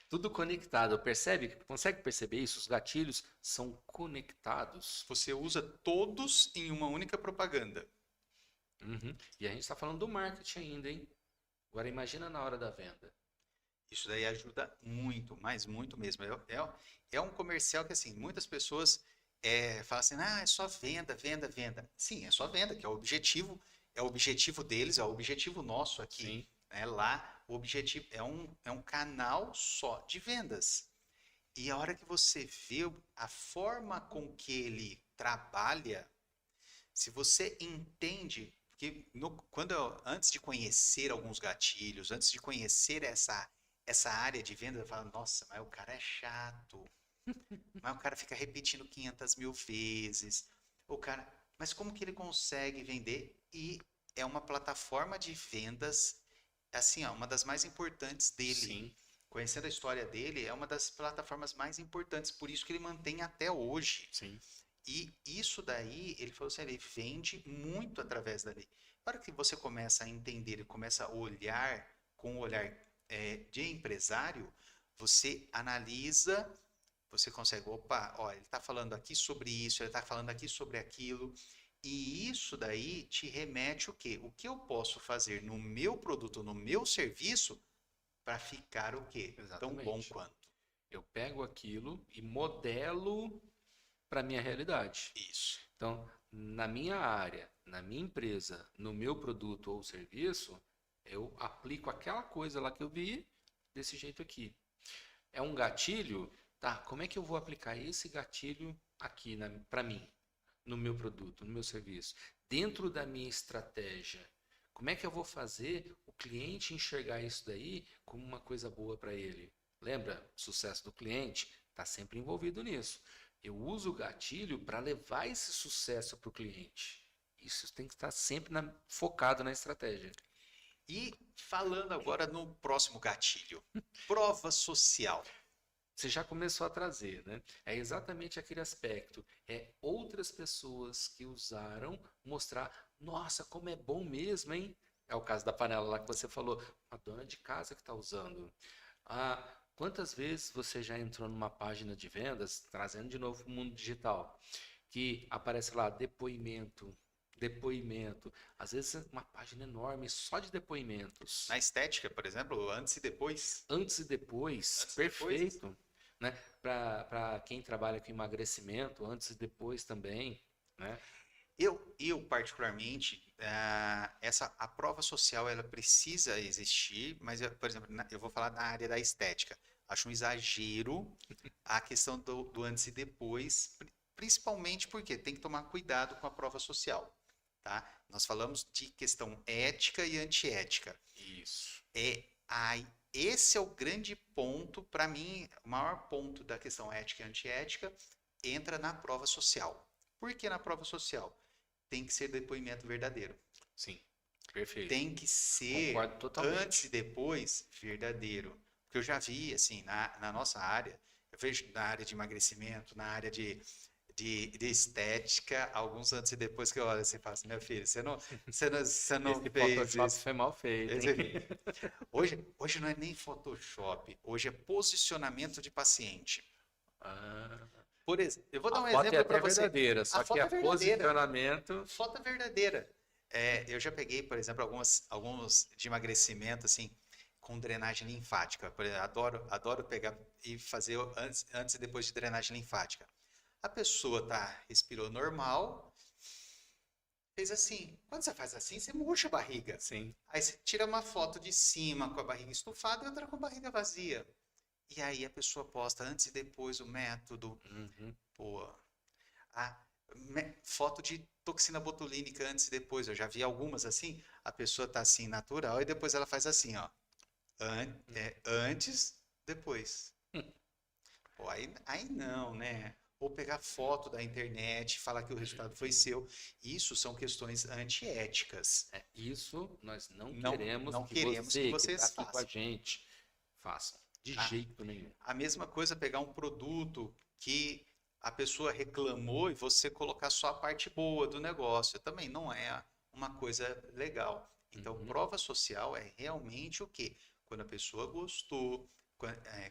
Tudo conectado, percebe? Consegue perceber isso? Os gatilhos são conectados. Você usa todos em uma única propaganda. Uhum. E a gente está falando do marketing ainda, hein? Agora imagina na hora da venda. Isso daí ajuda muito, mas muito mesmo. É um comercial que, assim, muitas pessoas falam assim, ah, é só venda, venda, venda. Sim, é só venda, que é o objetivo deles, é o objetivo nosso aqui. Sim. Né? Lá, o objetivo é um canal só de vendas. E a hora que você vê a forma com que ele trabalha, se você entende que antes de conhecer alguns gatilhos, antes de conhecer essa área de venda, eu falo, nossa, mas o cara é chato. Mas o cara fica repetindo 500 mil vezes. O cara, mas como que ele consegue vender? E é uma plataforma de vendas, assim, ó, uma das mais importantes dele. Sim, Conhecendo a história dele, é uma das plataformas mais importantes, por isso que ele mantém até hoje. sim. E isso daí, ele falou assim, ele vende muito através dali. Para que você começa a entender, ele começa a olhar com o olhar de empresário, você analisa, você consegue, opa, ó, ele está falando aqui sobre isso, ele está falando aqui sobre aquilo, e isso daí te remete o quê? O que eu posso fazer no meu produto, no meu serviço, para ficar o quê? Tão bom Exatamente. quanto. Eu pego aquilo e modelo para minha realidade. Isso. Então, na minha área, na minha empresa, no meu produto ou serviço, eu aplico aquela coisa lá que eu vi desse jeito aqui. É um gatilho? Tá, como é que eu vou aplicar esse gatilho aqui para mim, no meu produto, no meu serviço? Dentro da minha estratégia, como é que eu vou fazer o cliente enxergar isso daí como uma coisa boa para ele? Lembra? O sucesso do cliente está sempre envolvido nisso. Eu uso o gatilho para levar esse sucesso para o cliente. Isso tem que estar sempre focado na estratégia. E falando agora no próximo gatilho, prova social. Você já começou a trazer, né? É exatamente aquele aspecto. É outras pessoas que usaram mostrar, nossa, como é bom mesmo, hein? É o caso da panela lá que você falou, a dona de casa que está usando. Ah, quantas vezes você já entrou numa página de vendas, trazendo de novo o mundo digital, que aparece lá depoimento, depoimento. Às vezes é uma página enorme só de depoimentos. Na estética, por exemplo, antes e depois. Antes e depois, Antes e depois. perfeito, né? Para quem trabalha com emagrecimento, antes e depois também, né? Eu particularmente, a prova social ela precisa existir, mas, por exemplo, eu vou falar na área da estética. Acho um exagero a questão do antes e depois, principalmente porque tem que tomar cuidado com a prova social, tá? Nós falamos de questão ética e antiética. Isso. Esse é o grande ponto, para mim, o maior ponto da questão ética e antiética entra na prova social. Por que na prova social? Tem que ser depoimento verdadeiro. Sim, perfeito. Tem que ser Concordo totalmente. antes e depois verdadeiro. Porque eu já vi, assim, na nossa área, eu vejo na área de emagrecimento, na área de estética, alguns antes e depois que eu olho assim e falo assim, meu filho, você não Esse fez Photoshop isso. foi mal feito, hein? Hoje não é nem Photoshop, hoje é posicionamento de paciente. Ah, Por exemplo, eu vou dar a um foto é exemplo para até você. verdadeira, A só que foto a é verdadeira. posicionamento. Foto é verdadeira. Eu já peguei, por exemplo, alguns de emagrecimento, assim, com drenagem linfática. Por exemplo, adoro pegar e fazer antes e depois de drenagem linfática. A pessoa respirou normal, fez assim. Quando você faz assim, você murcha a barriga. Sim. Aí você tira uma foto de cima com a barriga estufada e outra com a barriga vazia. E aí a pessoa posta antes e depois o método. Uhum. Pô, foto de toxina botulínica antes e depois. Eu já vi algumas assim. A pessoa tá assim, natural, e depois ela faz assim, ó. Antes, depois. Pô, aí não, né? Ou pegar foto da internet, falar que o resultado foi seu. Isso são questões antiéticas. Isso nós não Não, queremos não que queremos que você que está vocês aqui com a façam. gente faça. De A, jeito nenhum. a mesma coisa pegar um produto que a pessoa reclamou e você colocar só a parte boa do negócio. Também não é uma coisa legal. Então, Uhum. prova social é realmente o quê? Quando a pessoa gostou,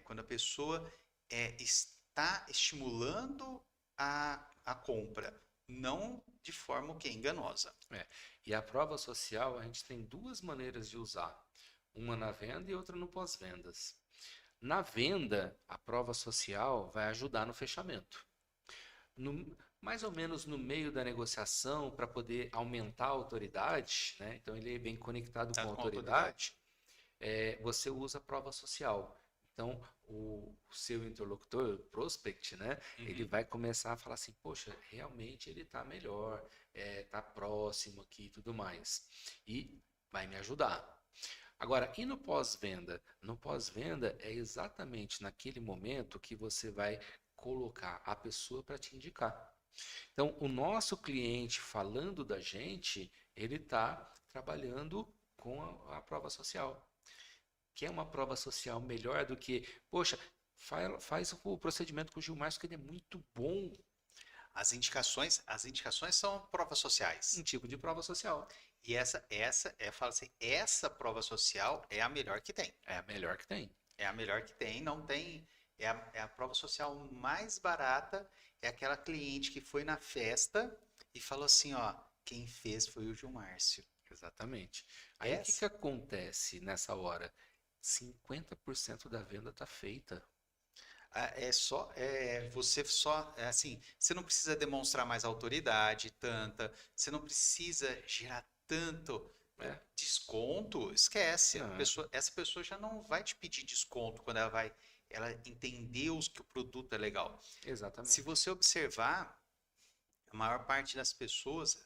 quando a pessoa está estimulando a compra, não de forma o quê? Enganosa. E a prova social, a gente tem duas maneiras de usar. Uma na venda e outra no pós-vendas. Na venda, a prova social vai ajudar no fechamento. Mais ou menos no meio da negociação, para poder aumentar a autoridade, né? Então ele é bem conectado com a Tanto com a autoridade, autoridade. você usa a prova social. Então, o seu interlocutor, o prospect, né? Ele Uhum. vai começar a falar assim, poxa, realmente ele está melhor, está próximo aqui e tudo mais. E vai me ajudar. Agora, e no pós-venda? No pós-venda é exatamente naquele momento que você vai colocar a pessoa para te indicar. Então, o nosso cliente falando da gente, ele está trabalhando com a prova social. Que é uma prova social melhor do que, poxa, faz o procedimento com o Gilmar, que ele é muito bom. As indicações são provas Um sociais. tipo de prova social. E fala assim, essa prova social é a melhor que tem. É a melhor que tem. É a melhor que tem, não tem. É a prova social mais barata. É aquela cliente que foi na festa e falou assim: ó, quem fez foi o Gilmárcio. Exatamente. Aí o que Essa que acontece nessa hora? 50% da venda está feita. assim, você não precisa demonstrar mais autoridade, tanta, você não precisa gerar tanto É, desconto, esquece. não, Essa pessoa já não vai te pedir desconto quando ela entendeu que o produto é legal. Se exatamente. você observar, a maior parte das pessoas,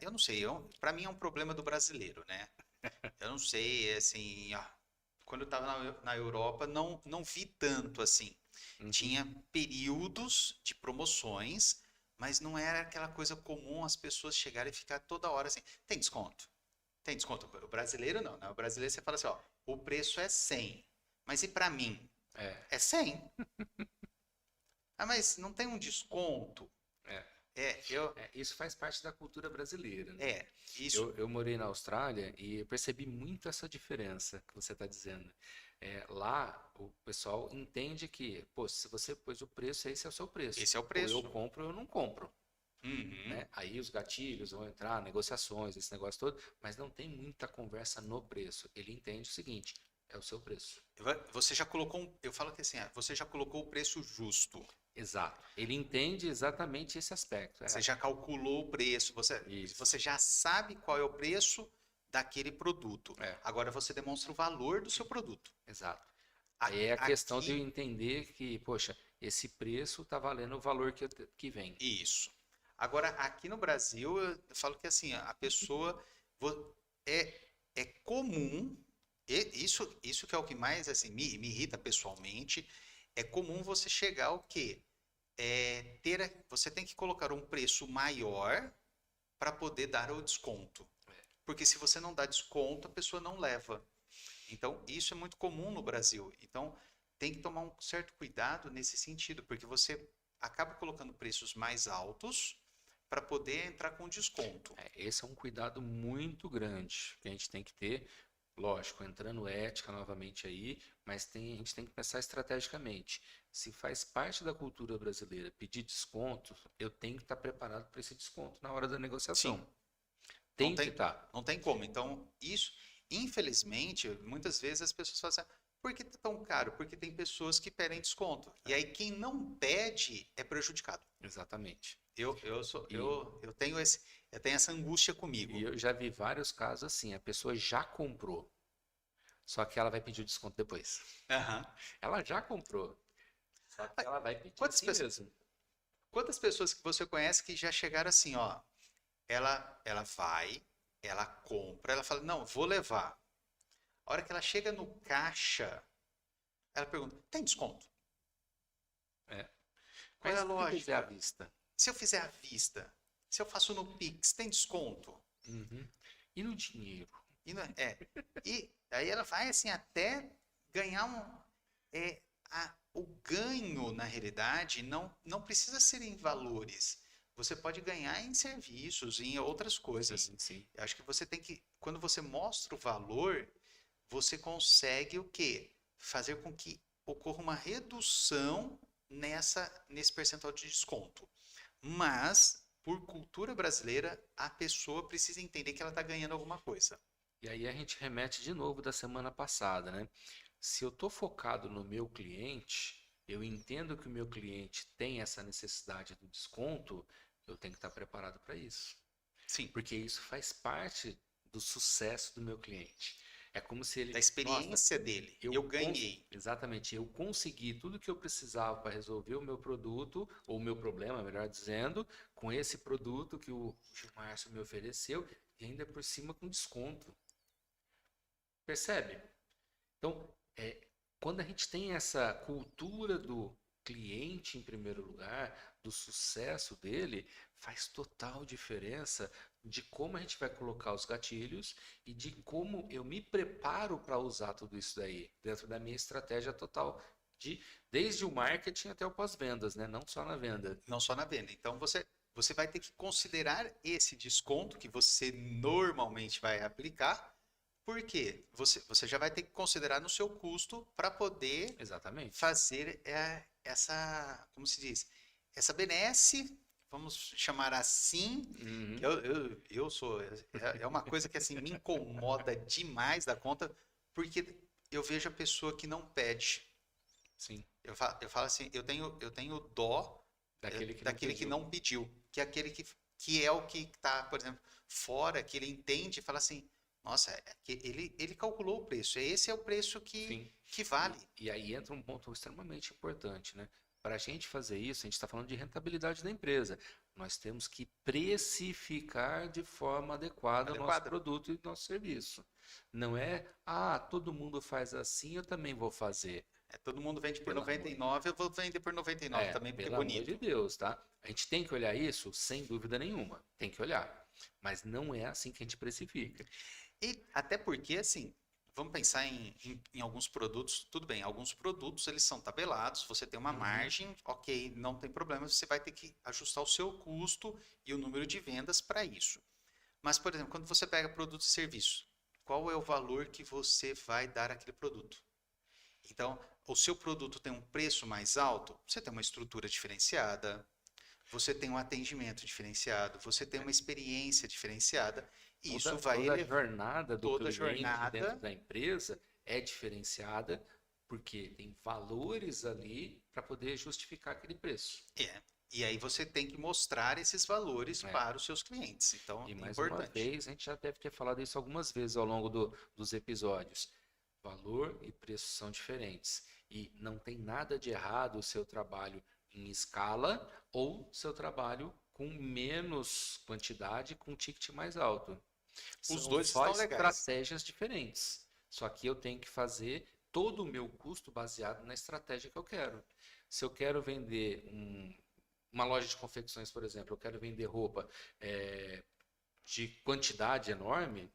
eu não sei, para mim é um problema do brasileiro, né? Eu não sei, assim, quando eu estava na Europa, não vi tanto assim. Uhum. Tinha períodos de promoções, mas não era aquela coisa comum as pessoas chegarem e ficar toda hora assim, tem desconto? Tem desconto? O brasileiro não, né? O brasileiro você fala assim, ó, o preço é 100, mas e para mim? É, É 100? Ah, mas não tem um desconto? é. É, eu, Isso faz parte da cultura brasileira, né? é, isso, Eu morei na Austrália e eu percebi muito essa diferença que você está dizendo. Lá, o pessoal entende que, pô, se você pôs o preço, esse é o seu preço. esse é o Ou eu preço. compro ou eu não compro, Uhum. né? Aí os gatilhos vão entrar, negociações, esse negócio todo, mas não tem muita conversa no preço. Ele entende o seguinte, é o seu preço. Você já colocou, eu falo que assim, você já colocou o preço justo. Exato. Ele entende exatamente esse aspecto. Você já calculou o preço, Isso. você já sabe qual é o preço daquele produto. É, Agora você demonstra o valor do seu produto. exato. Aí é a questão de eu Aqui, entender que, poxa, esse preço está valendo o valor que vem. isso. Agora, aqui no Brasil, eu falo que assim, a pessoa é comum, isso que é o que mais assim, me irrita pessoalmente, é comum você chegar ao quê? Você tem que colocar um preço maior para poder dar o desconto. Porque se você não dá desconto, a pessoa não leva. Então, isso é muito comum no Brasil. Então, tem que tomar um certo cuidado nesse sentido, porque você acaba colocando preços mais altos para poder entrar com desconto. Esse é um cuidado muito grande que a gente tem que ter. Lógico, entrando ética novamente aí, mas a gente tem que pensar estrategicamente. Se faz parte da cultura brasileira pedir desconto, eu tenho que estar preparado para esse desconto na hora da Sim, negociação. não Tem que tem, estar. não tem como. Então, isso, infelizmente, muitas vezes as pessoas falam assim, por que tá tão caro? Porque tem pessoas que pedem desconto. E aí quem não pede é prejudicado. Exatamente. E, Eu tenho essa angústia e comigo. eu já vi vários casos assim, a pessoa já comprou, só que ela vai pedir o desconto depois. Aham. Ela já comprou, só que Ah, ela vai pedir Quantas assim pessoas, mesmo. quantas pessoas que você conhece que já chegaram assim, ó, ela vai, ela compra, ela fala, não, vou levar. A hora que ela chega no caixa, ela pergunta, tem desconto? É. Qual é Mas a se você fizer à lógica? vista? Se eu fizer à vista, se eu faço no Pix, tem desconto? Uhum. E no dinheiro? E, e aí ela vai assim até ganhar o ganho na realidade não precisa ser em valores. Você pode ganhar em serviços, em outras coisas. Sim, sim. Eu acho que você tem que, quando você mostra o valor, você consegue o quê? Fazer com que ocorra uma redução nesse percentual de desconto. Mas, por cultura brasileira, a pessoa precisa entender que ela está ganhando alguma coisa. E aí a gente remete de novo da semana passada, né? Se eu estou focado no meu cliente, eu entendo que o meu cliente tem essa necessidade do desconto, eu tenho que estar preparado para isso. Sim, Porque isso faz parte do sucesso do meu cliente. É como se ele, da nossa, experiência dele. Eu ganhei. exatamente, eu consegui tudo que eu precisava para resolver o meu produto, ou o meu problema, melhor dizendo, com esse produto que o Gilmárcio me ofereceu, e ainda por cima com desconto. Percebe? Então, quando a gente tem essa cultura do cliente em primeiro lugar, do sucesso dele, faz total diferença de como a gente vai colocar os gatilhos e de como eu me preparo para usar tudo isso daí dentro da minha estratégia total de desde o marketing até o pós-vendas, né? Não só na venda. Não só na venda. Então você vai ter que considerar esse desconto que você normalmente vai aplicar. Por quê? Você já vai ter que considerar no seu custo para poder Exatamente. fazer essa, como se diz, essa benesse, vamos chamar assim. Uhum. Eu sou, é uma coisa que assim me incomoda demais da conta, porque eu vejo a pessoa que não pede. Sim. Eu falo assim, eu tenho dó daquele que Pediu. não pediu, que é aquele que é o que está, por exemplo, fora, que ele entende e fala assim, nossa, que ele calculou o preço, esse é o preço Sim. que vale. E aí entra um ponto extremamente importante, né? Para a gente fazer isso, a gente está falando de rentabilidade da empresa. Nós temos que precificar de forma adequada o nosso Adequada. produto e nosso serviço. Não é, todo mundo faz assim, eu também vou fazer. Todo mundo vende por Pelo amor. 99, eu vou vender por 99 também, porque é Pelo amor de bonito. Deus, tá? A gente tem que olhar isso sem dúvida nenhuma. Tem que olhar. Mas não é assim que a gente precifica. E até porque, assim, vamos pensar em alguns produtos, tudo bem, alguns produtos eles são tabelados, você tem uma Uhum. margem, ok, não tem problema, você vai ter que ajustar o seu custo e o número de vendas para isso. Mas, por exemplo, quando você pega produtos e serviços, qual é o valor que você vai dar àquele produto? Então, o seu produto tem um preço mais alto, você tem uma estrutura diferenciada, você tem um atendimento diferenciado, você tem uma experiência diferenciada, e isso vai Toda a elevar jornada do toda a cliente dentro jornada. da empresa é diferenciada porque tem valores ali para poder justificar aquele preço. E aí você tem que mostrar esses valores É. para os seus clientes. Então, E é mais uma importante. vez, a gente já deve ter falado isso algumas vezes ao longo dos episódios. Valor e preço são diferentes. E não tem nada de errado o seu trabalho em escala ou seu trabalho com menos quantidade, com ticket mais alto. Os São dois só estão legais. estratégias diferentes. Só que eu tenho que fazer todo o meu custo baseado na estratégia que eu quero. Se eu quero vender uma loja de confecções, por exemplo, eu quero vender roupa de quantidade enorme,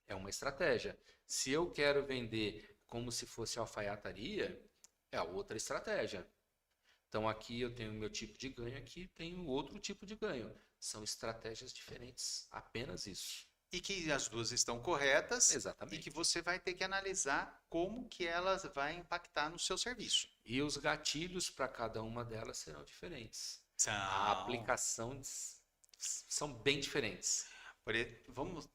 é uma estratégia. Se eu quero vender como se fosse alfaiataria, é outra estratégia. Então aqui eu tenho o meu tipo de ganho, aqui tenho outro tipo de ganho. São estratégias diferentes, apenas isso. E que as duas estão corretas e que Exatamente. você vai ter que analisar como que elas vão impactar no seu serviço. E os gatilhos para cada uma delas serão diferentes. A São. aplicação são bem diferentes. Vamos,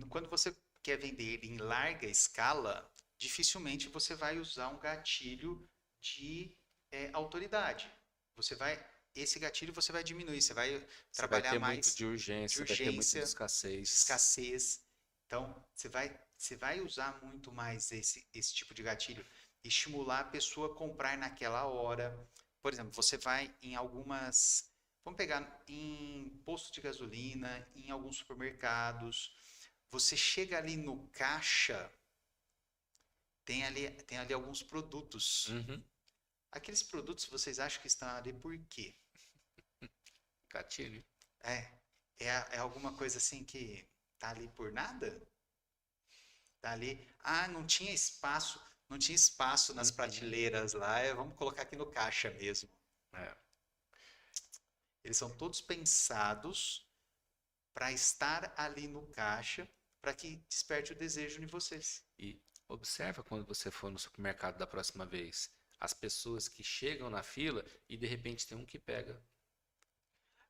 quando você quer vender em larga escala, dificilmente você vai usar um gatilho de autoridade. Esse gatilho você vai diminuir, você vai Você vai trabalhar ter muito mais de de urgência, vai ter muito de urgência, de escassez. escassez. Então, você vai usar muito mais esse tipo de gatilho, estimular a pessoa a comprar naquela hora. Por exemplo, você vai em algumas, vamos pegar em posto de gasolina, em alguns supermercados, você chega ali no caixa, tem ali alguns produtos. Uhum. Aqueles produtos vocês acham que estão ali por quê? Gatilho. É, é alguma coisa assim que tá ali por nada? Tá ali. Ah, não tinha espaço nas prateleiras lá, vamos colocar aqui no caixa mesmo. É. Eles são todos pensados para estar ali no caixa, para que desperte o desejo em vocês. E observa quando você for no supermercado da próxima vez. As pessoas que chegam na fila e de repente tem um que pega.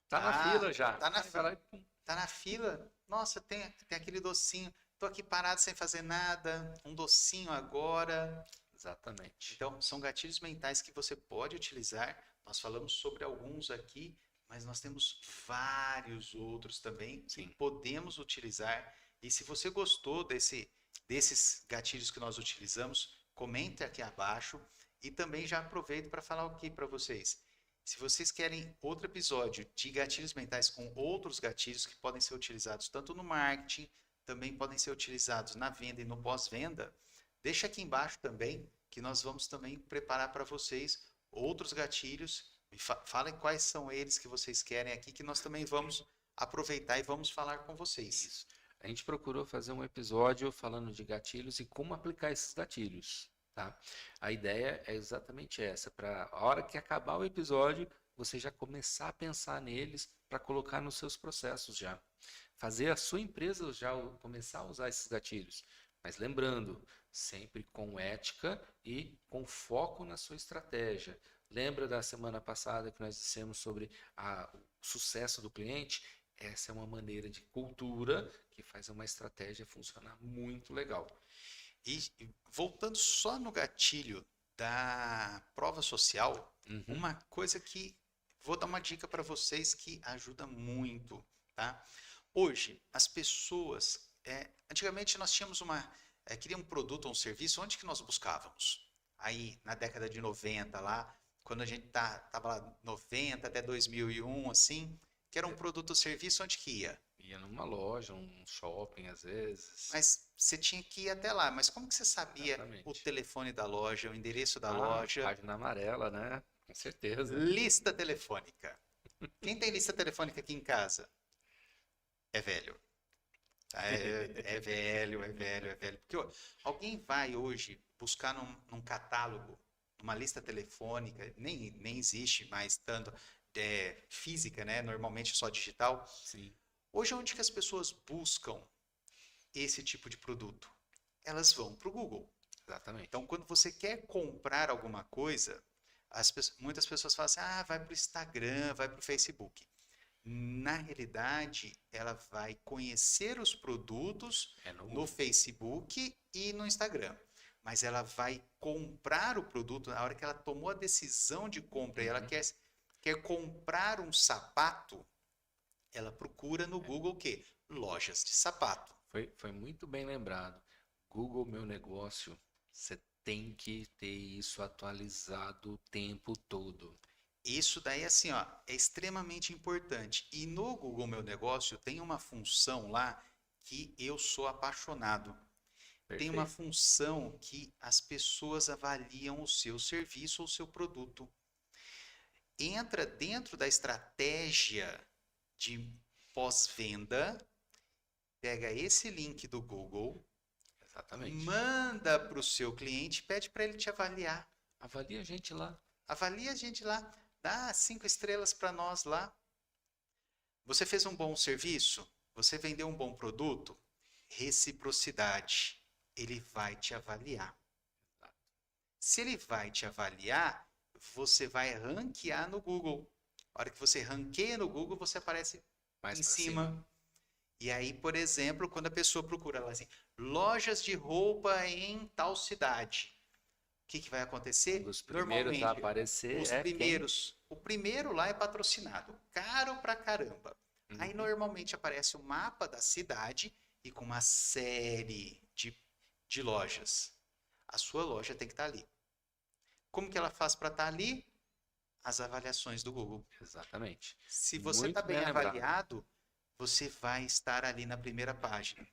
Tá na fila já. Tá na Aí vai lá fila. e pum. Tá na fila. Nossa, tem aquele docinho. Tô aqui parado sem fazer nada. Um docinho agora. Exatamente. Então, são gatilhos mentais que você pode utilizar. Nós falamos sobre alguns aqui, mas nós temos vários outros também que Sim. podemos utilizar. E se você gostou desses gatilhos que nós utilizamos, comente aqui abaixo e também já aproveito para falar aqui para vocês. Se vocês querem outro episódio de gatilhos mentais com outros gatilhos que podem ser utilizados tanto no marketing, também podem ser utilizados na venda e no pós-venda, deixa aqui embaixo também que nós vamos também preparar para vocês outros gatilhos. Falem quais são eles que vocês querem aqui, que nós também vamos aproveitar e vamos falar com vocês. Isso. A gente procurou fazer um episódio falando de gatilhos e como aplicar esses gatilhos, tá? A ideia é exatamente essa, para a hora que acabar o episódio, você já começar a pensar neles para colocar nos seus processos já. Fazer a sua empresa já começar a usar esses gatilhos. Mas lembrando, sempre com ética e com foco na sua estratégia. Lembra da semana passada que nós dissemos sobre o sucesso do cliente? Essa é uma maneira de cultura que faz uma estratégia funcionar muito legal. E voltando só no gatilho da prova social, uma coisa que vou dar uma dica para vocês que ajuda muito, tá? Hoje, as pessoas, antigamente nós tínhamos queria um produto ou um serviço, onde que nós buscávamos? Aí, na década de 90 lá, quando a gente tava lá 90 até 2001, assim, que era um produto ou serviço, onde que ia? Ia numa loja, um shopping às vezes. Mas você tinha que ir até lá. Mas como que você sabia Exatamente. o telefone da loja, o endereço da loja? Página amarela, né? Com certeza. Lista telefônica. Quem tem lista telefônica aqui em casa? É velho. É velho, é velho, é velho. Porque alguém vai hoje buscar num catálogo, numa lista telefônica, nem existe mais tanto física, né? Normalmente só digital. Sim. Hoje, onde que as pessoas buscam esse tipo de produto? Elas vão para o Google. Exatamente. Então, quando você quer comprar alguma coisa, muitas pessoas falam assim, vai para o Instagram, vai para o Facebook. Na realidade, ela vai conhecer os produtos no Facebook e no Instagram. Mas ela vai comprar o produto na hora que ela tomou a decisão de compra e ela quer comprar um sapato, ela procura no Google o quê? Lojas de sapato. Foi muito bem lembrado. Google Meu Negócio, você tem que ter isso atualizado o tempo todo. Isso daí, assim, ó, é extremamente importante. E no Google Meu Negócio tem uma função lá que eu sou apaixonado. Perfeito. Tem uma função que as pessoas avaliam o seu serviço ou o seu produto. Entra dentro da estratégia de pós-venda, pega esse link do Google, exatamente, manda para o seu cliente, pede para ele te avaliar. Avalia a gente lá. Avalia a gente lá. Dá 5 estrelas para nós lá. Você fez um bom serviço? Você vendeu um bom produto? Reciprocidade. Ele vai te avaliar. Se ele vai te avaliar, você vai ranquear no Google. A hora que você ranqueia no Google, você aparece mais em cima. E aí, por exemplo, quando a pessoa procura lá assim, lojas de roupa em tal cidade. O que vai acontecer? Os primeiros a aparecer O primeiro lá é patrocinado, caro pra caramba. Aí normalmente aparece o mapa da cidade e com uma série de lojas. A sua loja tem que estar ali. Como que ela faz para estar ali? As avaliações do Google. Exatamente. Se você está bem avaliado, você vai estar ali na primeira página.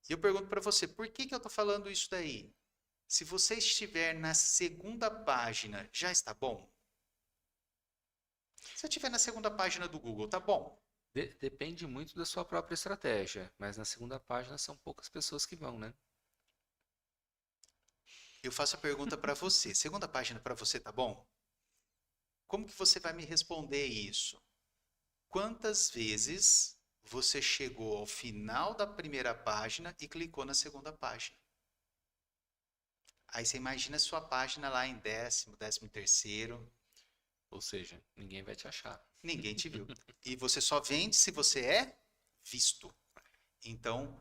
E eu pergunto para você, por que eu estou falando isso daí? Se você estiver na segunda página, já está bom? Se eu estiver na segunda página do Google, tá bom? Depende muito da sua própria estratégia, mas na segunda página são poucas pessoas que vão, né? Eu faço a pergunta para você. Segunda página para você tá bom? Como que você vai me responder isso? Quantas vezes você chegou ao final da primeira página e clicou na segunda página? Aí você imagina a sua página lá em 10º, 13º. Ou seja, ninguém vai te achar. Ninguém te viu. E você só vende se você é visto. Então,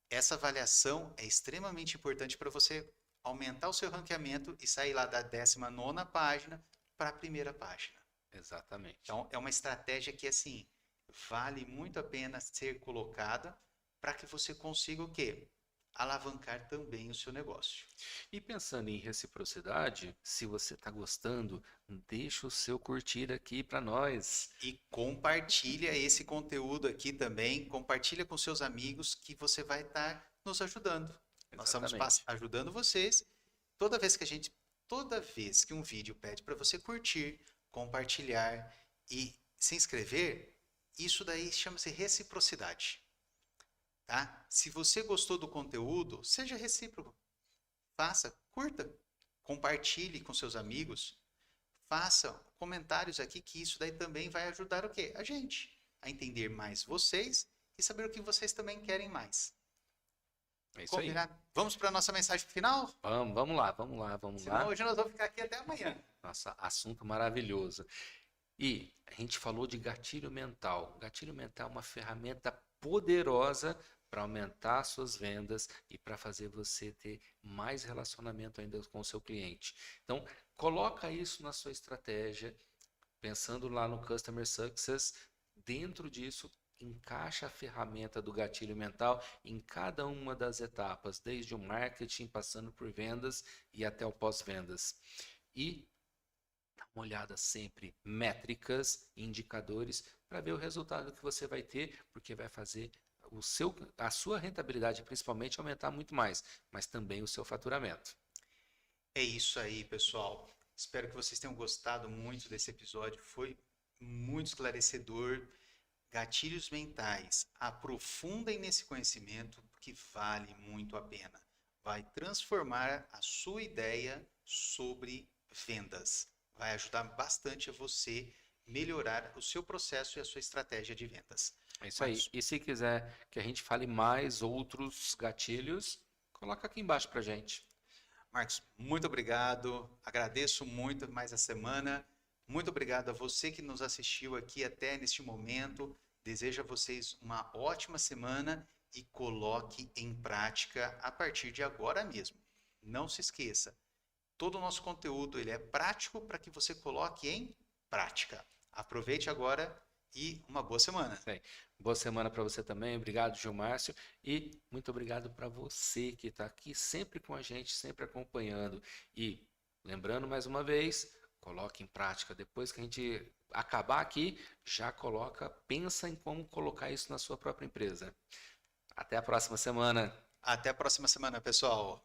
essa avaliação é extremamente importante para você aumentar o seu ranqueamento e sair lá da 19ª página para a primeira página. Exatamente. Então, é uma estratégia que, assim, vale muito a pena ser colocada para que você consiga o quê? alavancar também o seu negócio. E pensando em reciprocidade, se você está gostando, deixa o seu curtir aqui para nós. E compartilha esse conteúdo aqui também, compartilha com seus amigos que você vai estar nos ajudando. Nós estamos Exatamente. ajudando vocês. Toda vez que um vídeo pede para você curtir, compartilhar e se inscrever, isso daí chama-se reciprocidade, tá? Se você gostou do conteúdo, seja recíproco. Faça, curta, compartilhe com seus amigos, faça comentários aqui que isso daí também vai ajudar o quê? A gente a entender mais vocês e saber o que vocês também querem mais. É isso aí. Combinado? Vamos para a nossa mensagem final? Vamos lá, vamos lá, vamos Senão lá. hoje nós vamos ficar aqui até amanhã. Nossa, assunto maravilhoso. E a gente falou de gatilho mental. Gatilho mental é uma ferramenta poderosa para aumentar suas vendas e para fazer você ter mais relacionamento ainda com o seu cliente. Então, coloca isso na sua estratégia, pensando lá no Customer Success, dentro disso, encaixa a ferramenta do gatilho mental em cada uma das etapas, desde o marketing, passando por vendas e até o pós-vendas. E dá uma olhada sempre, métricas, indicadores, para ver o resultado que você vai ter, porque vai fazer a sua rentabilidade, principalmente, aumentar muito mais, mas também o seu faturamento. É isso aí, pessoal. Espero que vocês tenham gostado muito desse episódio. Foi muito esclarecedor. Gatilhos mentais. Aprofundem nesse conhecimento, porque vale muito a pena. Vai transformar a sua ideia sobre vendas. Vai ajudar bastante a você melhorar o seu processo e a sua estratégia de vendas. É isso aí. E se quiser que a gente fale mais outros gatilhos, coloca aqui embaixo pra gente. Marcos, muito obrigado. Agradeço muito mais a semana. Muito obrigado a você que nos assistiu aqui até neste momento. Desejo a vocês uma ótima semana e coloque em prática a partir de agora mesmo. Não se esqueça, todo o nosso conteúdo ele é prático para que você coloque em prática. Aproveite agora e uma boa semana. Boa semana para você também. Obrigado, Gilmárcio. E muito obrigado para você que está aqui sempre com a gente, sempre acompanhando. E lembrando mais uma vez, coloque em prática. Depois que a gente acabar aqui, já coloca, pensa em como colocar isso na sua própria empresa. Até a próxima semana. Até a próxima semana, pessoal.